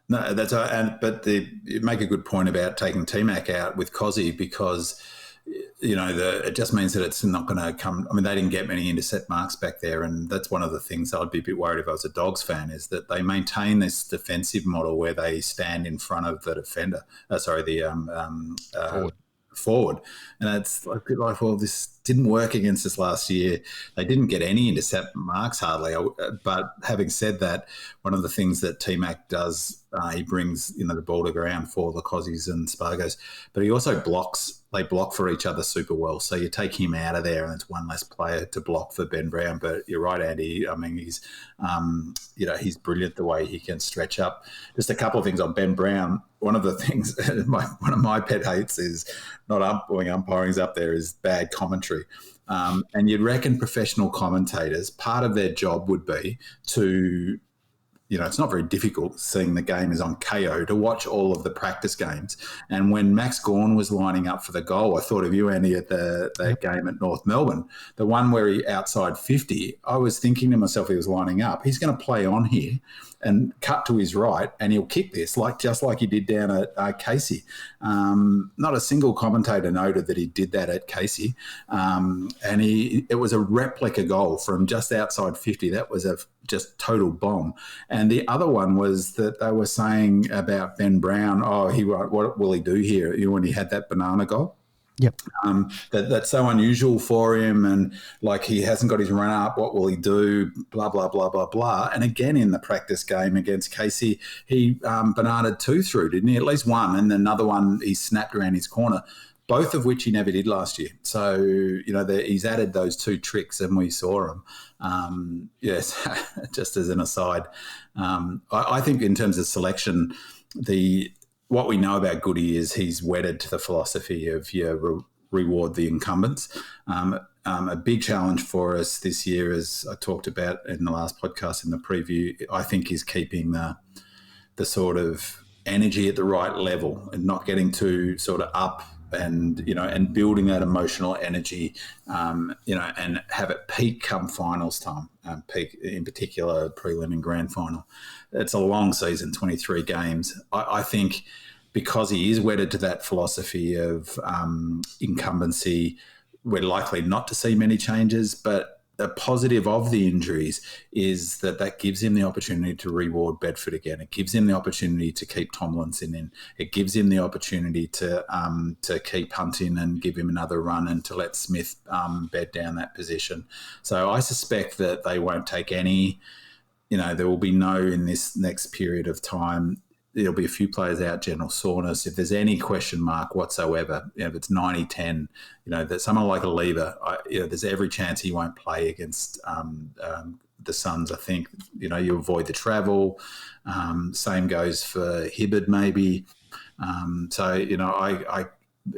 No, that's but you make a good point about taking T-Mac out with Cozzy because it just means that it's not going to come. I mean, they didn't get many intercept marks back there, and that's one of the things I'd be a bit worried if I was a Dogs fan is that they maintain this defensive model where they stand in front of the defender. Forward, and it's like, well, this didn't work against us last year. They didn't get any intercept marks hardly. But having said that, one of the things that T-Mac does, he brings the ball to ground for the Cozzies and Spargos, but he also blocks. They block for each other super well. So you take him out of there, and it's one less player to block for Ben Brown. But you're right, Andy. I mean, he's brilliant the way he can stretch up. Just a couple of things on Ben Brown. One of the things, one of my pet hates is not when umpiring's up there is bad commentary. And you'd reckon professional commentators, part of their job would be to, it's not very difficult seeing the game is on KO to watch all of the practice games. And when Max Gawn was lining up for the goal, I thought of you, Andy, at that game at North Melbourne, the one where he outside 50, I was thinking to myself, he was lining up, he's going to play on here and cut to his right, and he'll kick this just like he did down at Casey. Not a single commentator noted that he did that at Casey, and it was a replica goal from just outside 50. That was a just total bomb. And the other one was that they were saying about Ben Brown. What will he do here? When he had that banana goal. Yep. That's so unusual for him, and like he hasn't got his run up. What will he do? Blah blah blah blah blah. And again in the practice game against Casey, he bananaed 2 through, didn't he? At least one, and another one he snapped around his corner. Both of which he never did last year. So he's added those 2 tricks, and we saw them. Yes, just as an aside, I think in terms of selection, what we know about Goody is he's wedded to the philosophy of reward the incumbents. A big challenge for us this year, as I talked about in the last podcast in the preview, I think is keeping the sort of energy at the right level and not getting too sort of up and building that emotional energy, and have it peak come finals time, peak in particular prelim and grand final. It's a long season, 23 games. I think because he is wedded to that philosophy of incumbency, we're likely not to see many changes, but the positive of the injuries is that gives him the opportunity to reward Bedford again. It gives him the opportunity to keep Tomlinson in. It gives him the opportunity to keep Hunting and give him another run, and to let Smith bed down that position. So I suspect that they won't take any, there will be no, in this next period of time, there'll be a few players out, general soreness. If there's any question mark whatsoever, if it's 90-10, that someone like a Lever, there's every chance he won't play against the Suns, I think. You avoid the travel. Same goes for Hibberd maybe.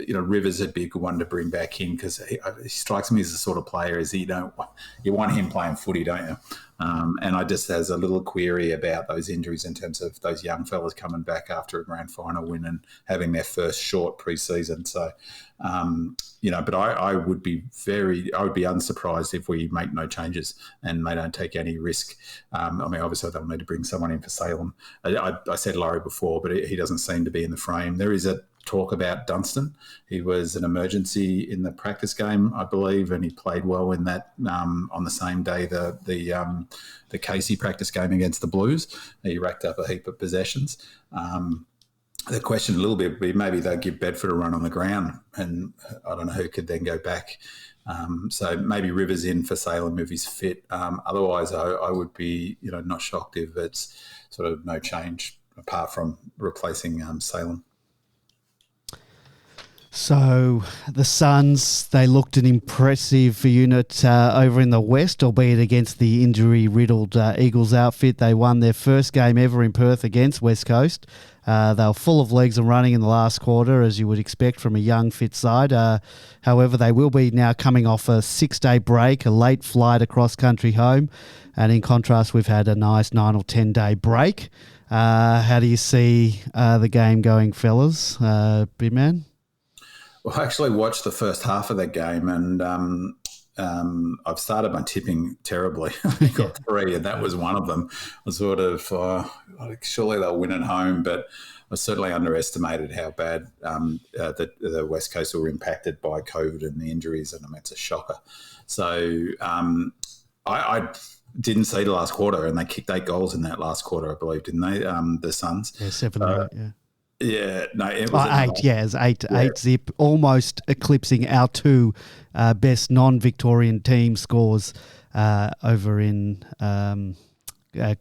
Rivers would be a good one to bring back in because he strikes me as the sort of player you want him playing footy, don't you? And I just has a little query about those injuries in terms of those young fellas coming back after a grand final win and having their first short pre-season. So, but I would be unsurprised if we make no changes and they don't take any risk. Obviously they'll need to bring someone in for Salem. I said Laurie before, but he doesn't seem to be in the frame. There is a talk about Dunstan. He was an emergency in the practice game, I believe, and he played well in that on the same day the Casey practice game against the Blues. He racked up a heap of possessions. the question a little bit would be maybe they'll give Bedford a run on the ground, and I don't know who could then go back. So maybe Rivers in for Salem if he's fit. Otherwise, I would be not shocked if it's sort of no change apart from replacing Salem. So the Suns, they looked an impressive unit over in the West, albeit against the injury-riddled Eagles outfit. They won their first game ever in Perth against West Coast. They were full of legs and running in the last quarter, as you would expect from a young, fit side. However, they will be now coming off a 6-day break, a late flight across country home. And in contrast, we've had a nice 9 or 10-day break. How do you see the game going, fellas? Big man? Well, I actually watched the first half of that game, and I've started my tipping terribly. I got 3, and that was one of them. I was sort of, surely they'll win at home, but I certainly underestimated how bad the West Coast were impacted by COVID and the injuries, and I mean, it's a shocker. So I didn't see the last quarter, and they kicked 8 goals in that last quarter, I believe, didn't they, the Suns? Yeah, 7 or 8, yeah. Yeah, no, it was 8. Yeah, it's 8 zip, almost eclipsing our 2 best non-Victorian team scores over in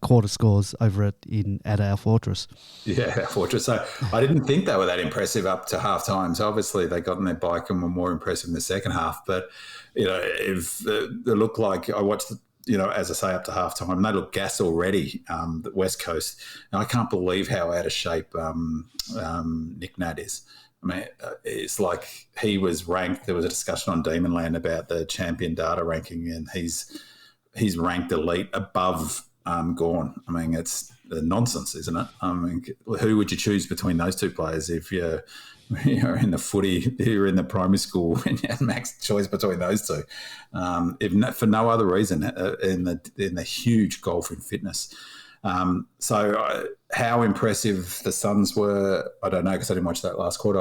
quarter scores over at our Fortress. Yeah, our Fortress. So I didn't think they were that impressive up to half time. So obviously they got on their bike and were more impressive in the second half. But if they look like I watched. As I say, up to half time, they look gas already, the West Coast. And I can't believe how out of shape Nick Nat is. I mean, it's like he was ranked. There was a discussion on Demonland about the champion data ranking, and he's ranked elite above Gawn. I mean, it's nonsense, isn't it? I mean, who would you choose between those 2 players if you're in the footy, you're in the primary school, and you had max choice between those 2, if not, for no other reason, in the huge golf and fitness. So how impressive the Suns were, I don't know, because I didn't watch that last quarter.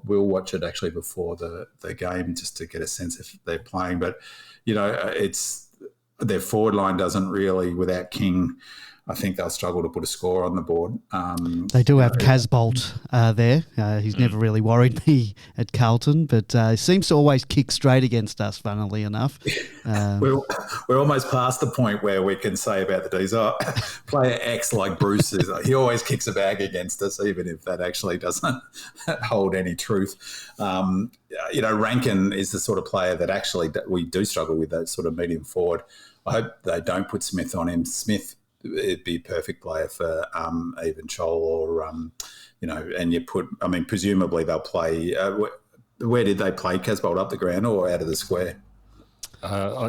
We'll watch it actually before the game just to get a sense if they're playing. But it's their forward line doesn't really, without King, I think they'll struggle to put a score on the board. They do have Casbolt there. He's never really worried me at Carlton, but seems to always kick straight against us, funnily enough. We're almost past the point where we can say about the D's, player X like Bruce is, he always kicks a bag against us, even if that actually doesn't hold any truth. Rankin is the sort of player that we do struggle with, that sort of medium forward. I hope they don't put Smith on him. Smith, it'd be a perfect player for even Chol or, and you put, I mean, presumably they'll play, where did they play Casbolt, up the ground or out of the square?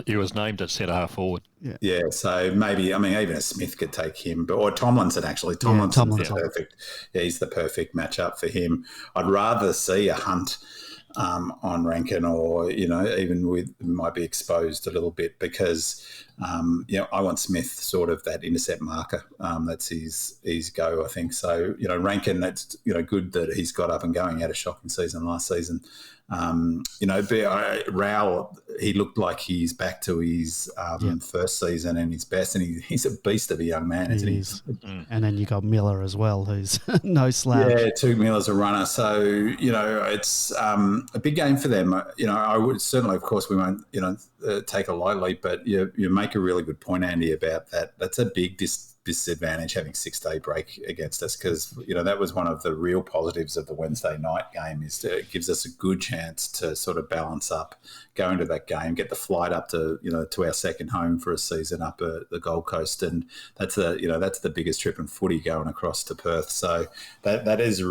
He was named at centre-half forward. Yeah, so maybe, I mean, even a Smith could take him, or Tomlinson actually. Tomlinson's perfect. Yeah, he's the perfect matchup for him. I'd rather see a Hunt on Rankin, or even might be exposed a little bit, because I want Smith sort of that intercept marker. That's his go, I think. So Rankin, that's good that he's got up and going. He had a shocking season last season. Rowell, he looked like he's back to his first season and his best, and he's a beast of a young man, isn't he? And then you got Miller as well, who's no slouch. Yeah, Tug Miller's a runner, so it's a big game for them. I would certainly, of course, we won't take it lightly, but you make a really good point, Andy, about that. That's a big disadvantage, having 6-day break against us, because that was one of the real positives of the Wednesday night game, is it gives us a good chance to sort of balance up, go into that game, get the flight up to to our second home for a season up at the Gold Coast, and that's the biggest trip in footy, going across to Perth. So that is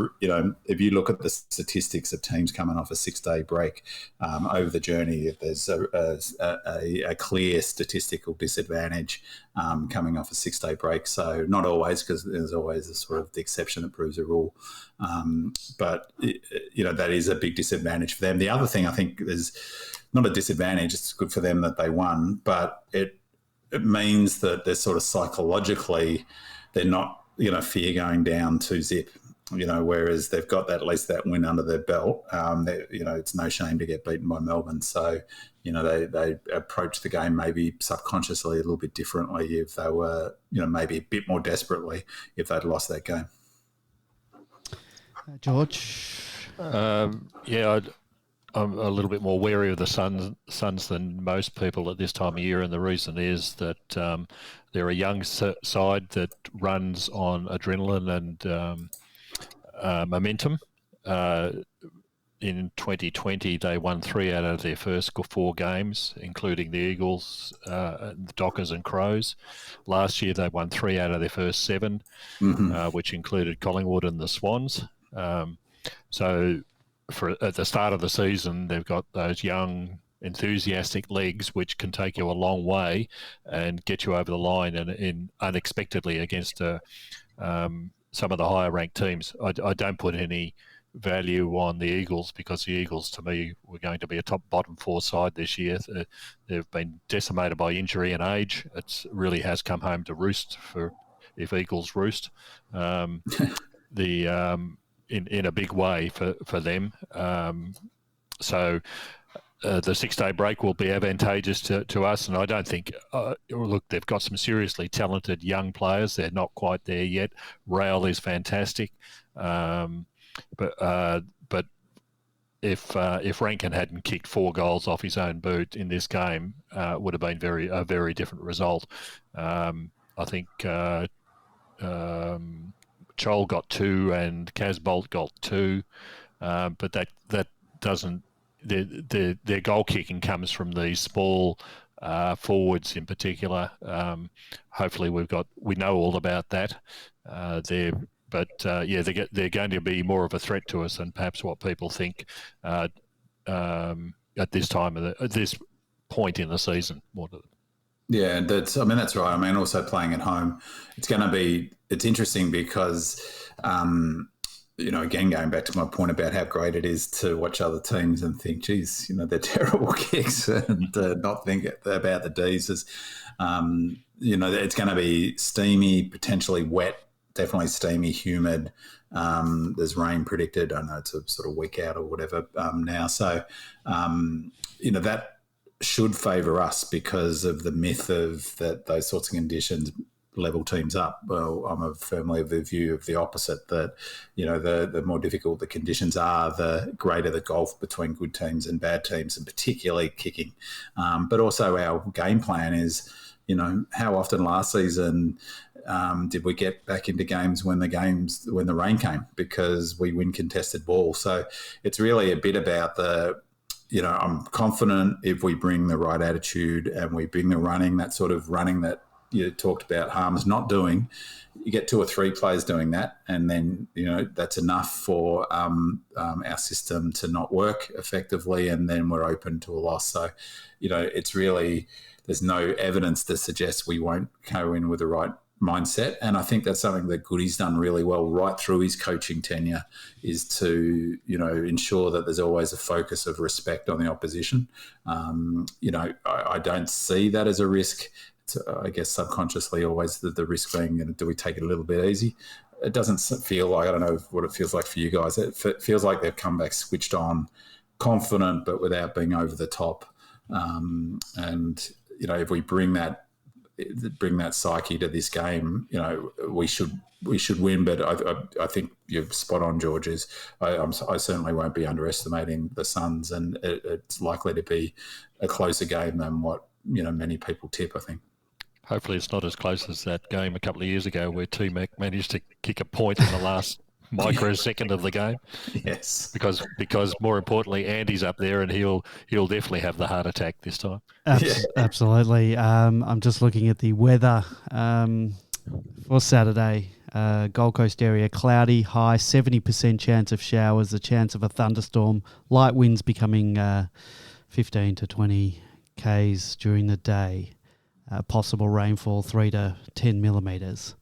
if you look at the statistics of teams coming off a 6-day break over the journey, there's a clear statistical disadvantage coming off a 6-day break. So not always, because there's always a sort of the exception that proves a rule. But that is a big disadvantage for them. The other thing, I think, is not a disadvantage. It's good for them that they won, but it means that they're sort of psychologically, they're not fear going down 2-zip. Whereas they've got at least that win under their belt. It's no shame to get beaten by Melbourne. So, they approach the game maybe subconsciously a little bit differently if they were, maybe a bit more desperately if they'd lost that game. George? I'm a little bit more wary of the Suns than most people at this time of year, and the reason is that they're a young side that runs on adrenaline and momentum. In 2020, they won 3 out of their first 4 games, including the Eagles, the Dockers and Crows. Last year, they won 3 out of their first 7, which included Collingwood and the Swans. So at the start of the season, they've got those young, enthusiastic legs which can take you a long way and get you over the line and unexpectedly against some of the higher ranked teams. I don't put any value on the Eagles because the Eagles, to me, were going to be a top bottom 4 side this year. They've been decimated by injury and age. It really has come home to roost if Eagles roost. In a big way for them. So the 6-day break will be advantageous to us. And I don't think, look, they've got some seriously talented young players. They're not quite there yet. Rail is fantastic. But if Rankin hadn't kicked 4 goals off his own boot in this game, it would have been a very different result. I think Chol got 2 and Casbolt got 2, but that doesn't. Their goal kicking comes from these small forwards in particular. Hopefully, we know all about that. They're going to be more of a threat to us than perhaps what people think at this time at this point in the season. Yeah, that's right. I mean, also playing at home, it's interesting because, again, going back to my point about how great it is to watch other teams and think, geez, they're terrible kicks and not think about the Ds as, it's going to be steamy, potentially wet, definitely steamy, humid. There's rain predicted. I know it's a sort of week out or whatever now. So, that should favour us because of the myth of that those sorts of conditions level teams up. Well, I'm firmly of the view of the opposite, that, the more difficult the conditions are, the greater the gulf between good teams and bad teams, and particularly kicking. But also our game plan is, how often last season did we get back into games when the rain came because we win contested ball? So it's really a bit about I'm confident if we bring the right attitude and we bring the running, that sort of running that you talked about Harms not doing, you get 2 or 3 players doing that, and then, that's enough for our system to not work effectively, and then we're open to a loss. So, it's really, there's no evidence to suggest we won't go in with the right mindset. And I think that's something that Goody's done really well right through his coaching tenure, is to, ensure that there's always a focus of respect on the opposition. I don't see that as a risk. It's, I guess subconsciously always the risk being, do we take it a little bit easy? It doesn't feel like, I don't know what it feels like for you guys. It feels like they've come back switched on, confident, but without being over the top. And, if we bring that psyche to this game, we should win. But I think you're spot on, George. I certainly won't be underestimating the Suns, and it's likely to be a closer game than what many people tip, I think. Hopefully, it's not as close as that game a couple of years ago where T-Mac managed to kick a point in the last microsecond of the game. Yes, because more importantly, Andy's up there, and he'll definitely have the heart attack this time. Absolutely. I'm just looking at the weather for Saturday. Gold Coast area cloudy, high 70% chance of showers, a chance of a thunderstorm, light winds becoming 15 to 20 k's during the day. Possible rainfall 3 to 10 millimetres.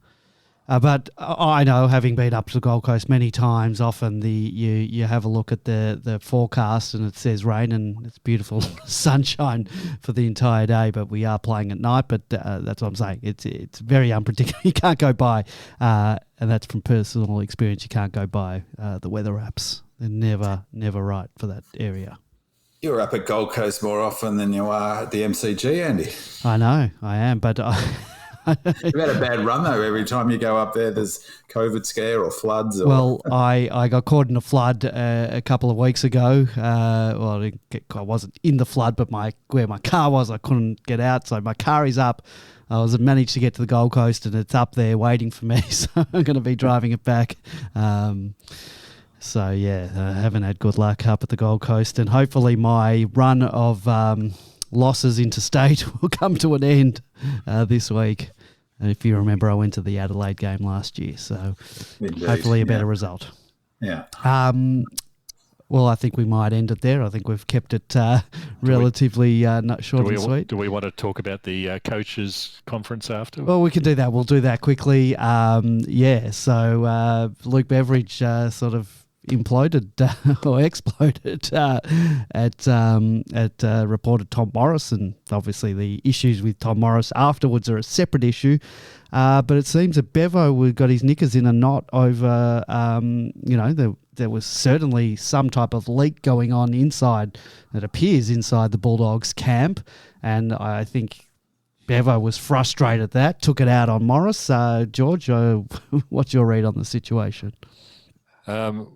But I know, having been up to the Gold Coast many times, often you have a look at the forecast and it says rain, and it's beautiful sunshine for the entire day. But we are playing at night. But that's what I'm saying. It's very unpredictable. You can't go by, and that's from personal experience. You can't go by the weather apps. They're never right for that area. You're up at Gold Coast more often than you are at the MCG, Andy. I know, I am, but You've had a bad run though. Every time you go up there, there's COVID scare or floods. Or... Well, I got caught in a flood a couple of weeks ago. I wasn't in the flood, but where my car was, I couldn't get out. So my car is up. I managed to get to the Gold Coast, and it's up there waiting for me. So I'm going to be driving it back. So yeah, I haven't had good luck up at the Gold Coast, and hopefully my run of losses interstate will come to an end this week. And if you remember, I went to the Adelaide game last year, so hopefully a better result. Yeah. Well, I think we might end it there. I think we've kept it relatively not short and sweet. Do we want to talk about the coaches' conference after? Well, we can do that. We'll do that quickly. So Luke Beveridge sort of imploded or exploded at reporter Tom Morris, and obviously the issues with Tom Morris afterwards are a separate issue. But it seems that Bevo got his knickers in a knot over, there was certainly some type of leak going on inside, it appears inside the Bulldogs camp, and I think Bevo was frustrated at that, took it out on Morris. George, what's your read on the situation?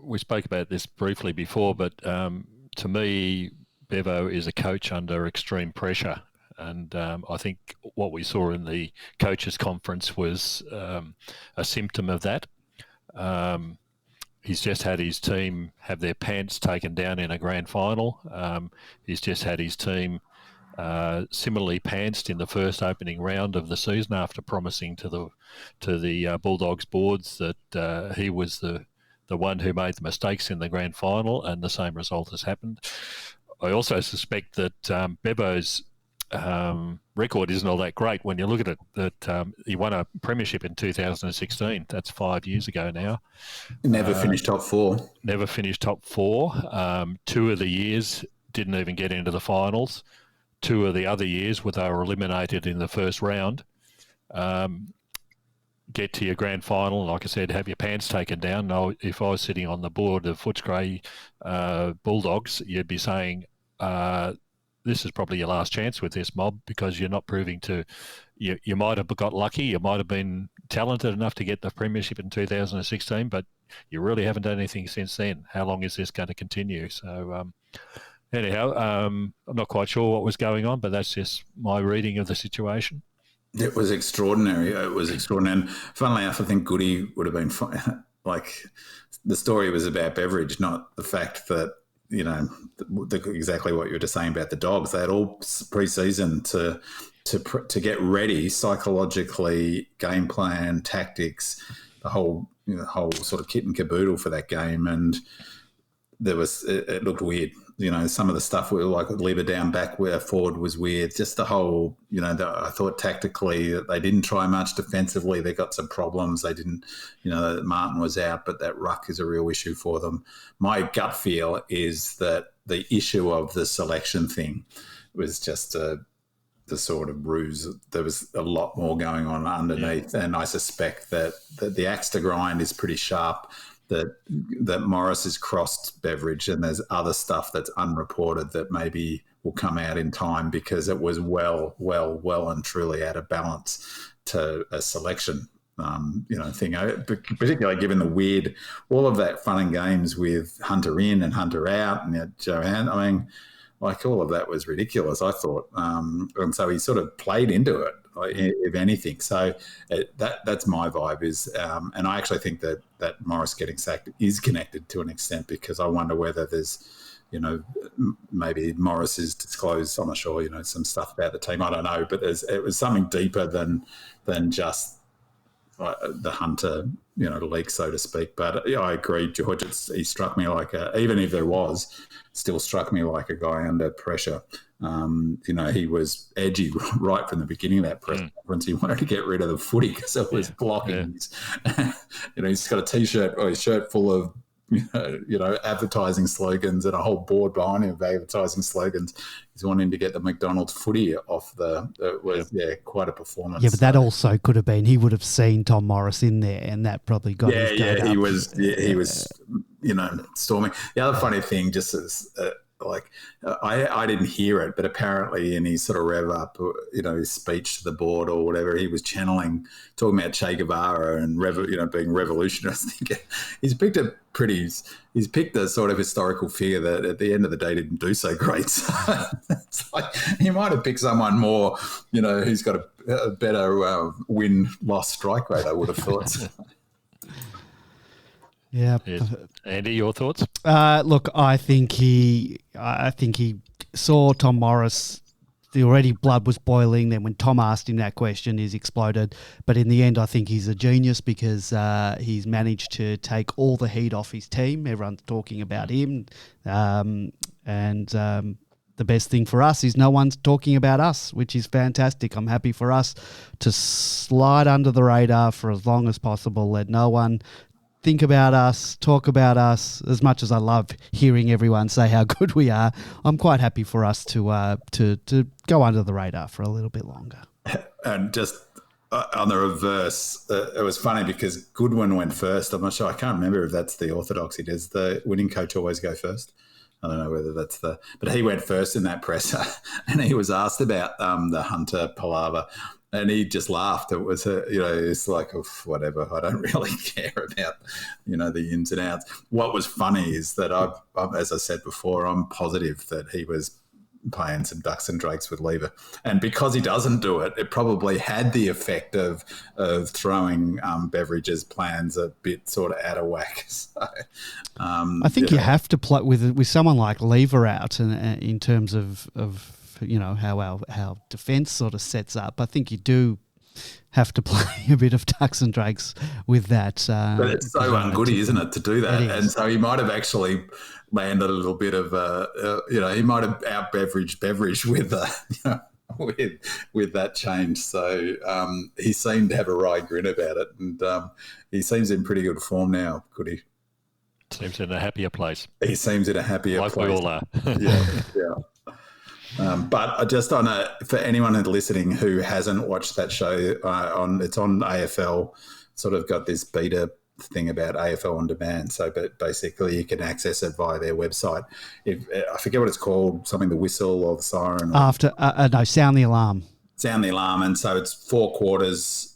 We spoke about this briefly before, but to me, Bevo is a coach under extreme pressure. And I think what we saw in the coaches' conference was a symptom of that. He's just had his team have their pants taken down in a grand final. He's just had his team similarly pantsed in the first opening round of the season after promising to the Bulldogs boards that he was the one who made the mistakes in the grand final, and the same result has happened. I also suspect that Bevo's record isn't all that great when you look at it, that he won a premiership in 2016. That's 5 years ago now. Never finished top four. Never finished top four. 2 of the years didn't even get into the finals. 2 of the other years where they were eliminated in the first round. Get to your grand final, like I said, have your pants taken down. Now, if I was sitting on the board of Footscray Bulldogs, you'd be saying, this is probably your last chance with this mob, because you're not proving to, you might have got lucky, you might have been talented enough to get the premiership in 2016, but you really haven't done anything since then. How long is this going to continue? So anyhow, I'm not quite sure what was going on, but that's just my reading of the situation. It was extraordinary. And funnily enough, I think Goody would have been fine. Like, the story was about Beveridge, not the fact that, exactly what you were just saying about the Dogs. They had all pre-season to get ready psychologically, game plan, tactics, the whole sort of kit and caboodle for that game. And it looked weird. Some of the stuff we were like lever down back where forward was weird. Just the whole, I thought tactically that they didn't try much defensively. They got some problems. They didn't, Martin was out, but that ruck is a real issue for them. My gut feel is that the issue of the selection thing was just the sort of ruse. There was a lot more going on underneath. Yeah. And I suspect that the axe to grind is pretty sharp. That Morris has crossed Beveridge, and there's other stuff that's unreported that maybe will come out in time, because it was well and truly out of balance to a selection thing, particularly given the weird, all of that fun and games with Hunter in and Hunter out, and Joanne. I mean, like, all of that was ridiculous, I thought. And so he sort of played into it, if anything. So that's my vibe is, and I actually think that Morris getting sacked is connected to an extent, because I wonder whether there's, maybe Morris has disclosed, I'm not sure, some stuff about the team. I don't know, but it was something deeper than just the Hunter, leak, so to speak. But I agree, George. He struck me like even if there was, still struck me like a guy under pressure. He was edgy right from the beginning of that press conference. He wanted to get rid of the footy because it was blocking. Yeah. He's got a T-shirt or his shirt full of advertising slogans and a whole board behind him of advertising slogans. He's wanting to get the McDonald's footy off quite a performance. Yeah, but that also could have been, he would have seen Tom Morris in there, and that probably got his goat up. He was storming. The other funny thing, just as like I didn't hear it, but apparently in his sort of rev up, his speech to the board or whatever, he was channeling, talking about Che Guevara and being revolutionary. I think he's picked a sort of historical figure that at the end of the day didn't do so great. So it's like he might have picked someone more, who's got a better win-loss strike rate, I would have thought. Yeah. Yes. Andy, your thoughts? Look, I think he saw Tom Morris. Already blood was boiling. Then when Tom asked him that question, he's exploded. But in the end, I think he's a genius because he's managed to take all the heat off his team. Everyone's talking about him. The best thing for us is no one's talking about us, which is fantastic. I'm happy for us to slide under the radar for as long as possible. Let no one think about us, talk about us. As much as I love hearing everyone say how good we are, I'm quite happy for us to go under the radar for a little bit longer. And just on the reverse, it was funny because Goodwin went first. I'm not sure. I can't remember if that's the orthodoxy. Does the winning coach always go first? I don't know whether that's but he went first in that presser, and he was asked about the Hunter palaver. And he just laughed. It was, it's like, whatever. I don't really care about, the ins and outs. What was funny is that as I said before, I'm positive that he was playing some ducks and drakes with Lever. And because he doesn't do it, it probably had the effect of throwing Beveridge's plans a bit sort of out of whack. So, I think you have to play with someone like Lever out and in terms of how our defence sort of sets up. I think you do have to play a bit of ducks and drakes with that. But it's so ungoody, isn't it, to do that? And so he might have actually landed a little bit of he might have out-beveraged Beveridge with with that change. So he seemed to have a wry grin about it, and he seems in pretty good form now, could he? Seems in a happier place. He seems in a happier place. Like we all are. Yeah. But just for anyone listening who hasn't watched that show, it's on AFL. Sort of got this beta thing about AFL on demand. So, but basically, you can access it via their website. I forget what it's called, something the whistle or the siren. Sound the alarm. Sound the alarm, and so it's 4 quarters.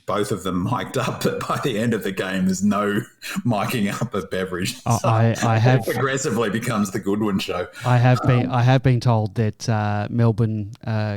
Both of them mic'd up, but by the end of the game, there's no miking up of Beveridge. So I have it progressively becomes the Goodwin show. I have been told that Melbourne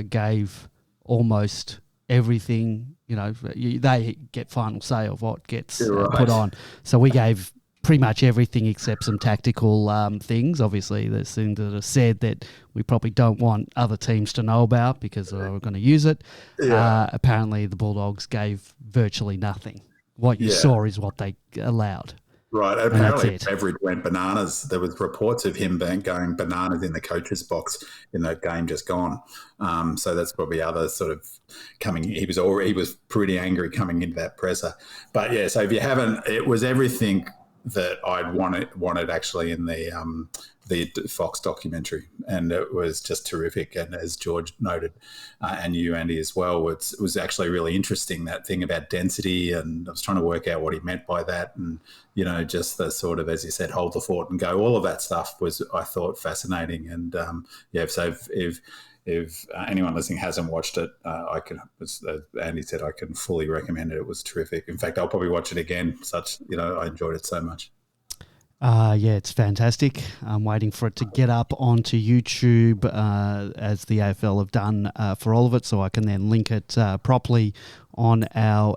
gave almost everything. They get final say of what gets put on. So we gave pretty much everything except some tactical things. Obviously, there's things that are said that we probably don't want other teams to know about because we're going to use it. Yeah. Apparently, the Bulldogs gave virtually nothing. What you saw is what they allowed. Right. Apparently, Beveridge went bananas. There was reports of him going bananas in the coach's box in that game just gone. So that's probably other sort of coming. He was pretty angry coming into that presser. But yeah, so if you haven't, it was everything that I'd wanted actually in the Fox documentary, and it was just terrific. And as George noted, and you, Andy, as well, it was actually really interesting, that thing about density, and I was trying to work out what he meant by that, and just the sort of, as you said, hold the fort and go. All of that stuff was, I thought, fascinating. And so if anyone listening hasn't watched it, as Andy said, I can fully recommend it. It was terrific. In fact, I'll probably watch it again. I enjoyed it so much. It's fantastic. I'm waiting for it to get up onto YouTube as the AFL have done for all of it, so I can then link it properly on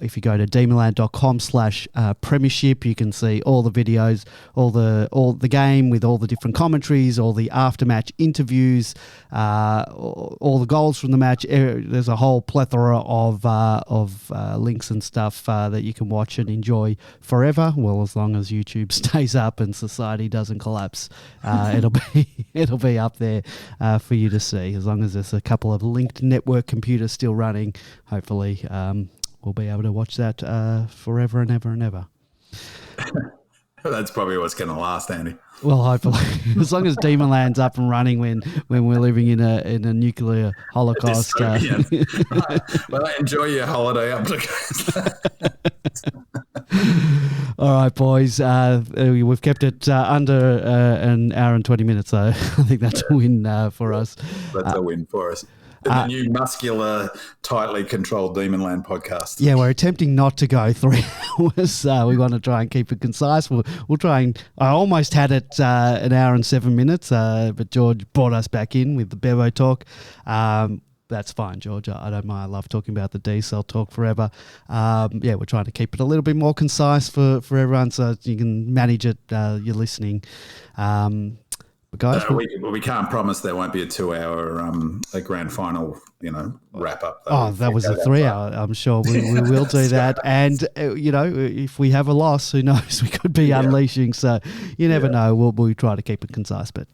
if you go to demandland.com/premiership, you can see all the videos, all the game with all the different commentaries, all the after-match interviews, all the goals from the match. There's a whole plethora of links and stuff that you can watch and enjoy forever. Well, as long as YouTube stays up and society doesn't collapse, it'll be up there for you to see. As long as there's a couple of linked network computers still running, hopefully we'll be able to watch that forever and ever and ever. That's probably what's going to last, Andy. Well, hopefully, as long as Demonland's up and running when we're living in a nuclear holocaust. Right. Well, enjoy your holiday up to. All right, boys. We've kept it under an hour and 20 minutes, so I think that's a win for us. That's a win for us. The new muscular, tightly controlled Demonland podcast. Yeah, we're attempting not to go 3 hours. We want to try and keep it concise. We'll try and... I almost had it an hour and 7 minutes, but George brought us back in with the Bevo talk. That's fine, George. I don't mind. I love talking about the D-cell talk forever. We're trying to keep it a little bit more concise for everyone so you can manage it, you're listening. But guys... we can't promise there won't be a 2-hour a grand final, wrap up. That was a 3-hour. I'm sure we will do that. And, if we have a loss, who knows? We could be unleashing. So you never know. We'll try to keep it concise. But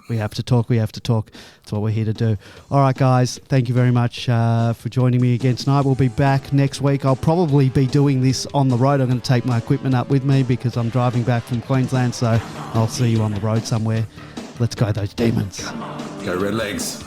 we have to talk. That's what we're here to do. All right, guys. Thank you very much for joining me again tonight. We'll be back next week. I'll probably be doing this on the road. I'm going to take my equipment up with me because I'm driving back from Queensland. So I'll see you on the road somewhere. Let's go, those Demons. Go Red Legs.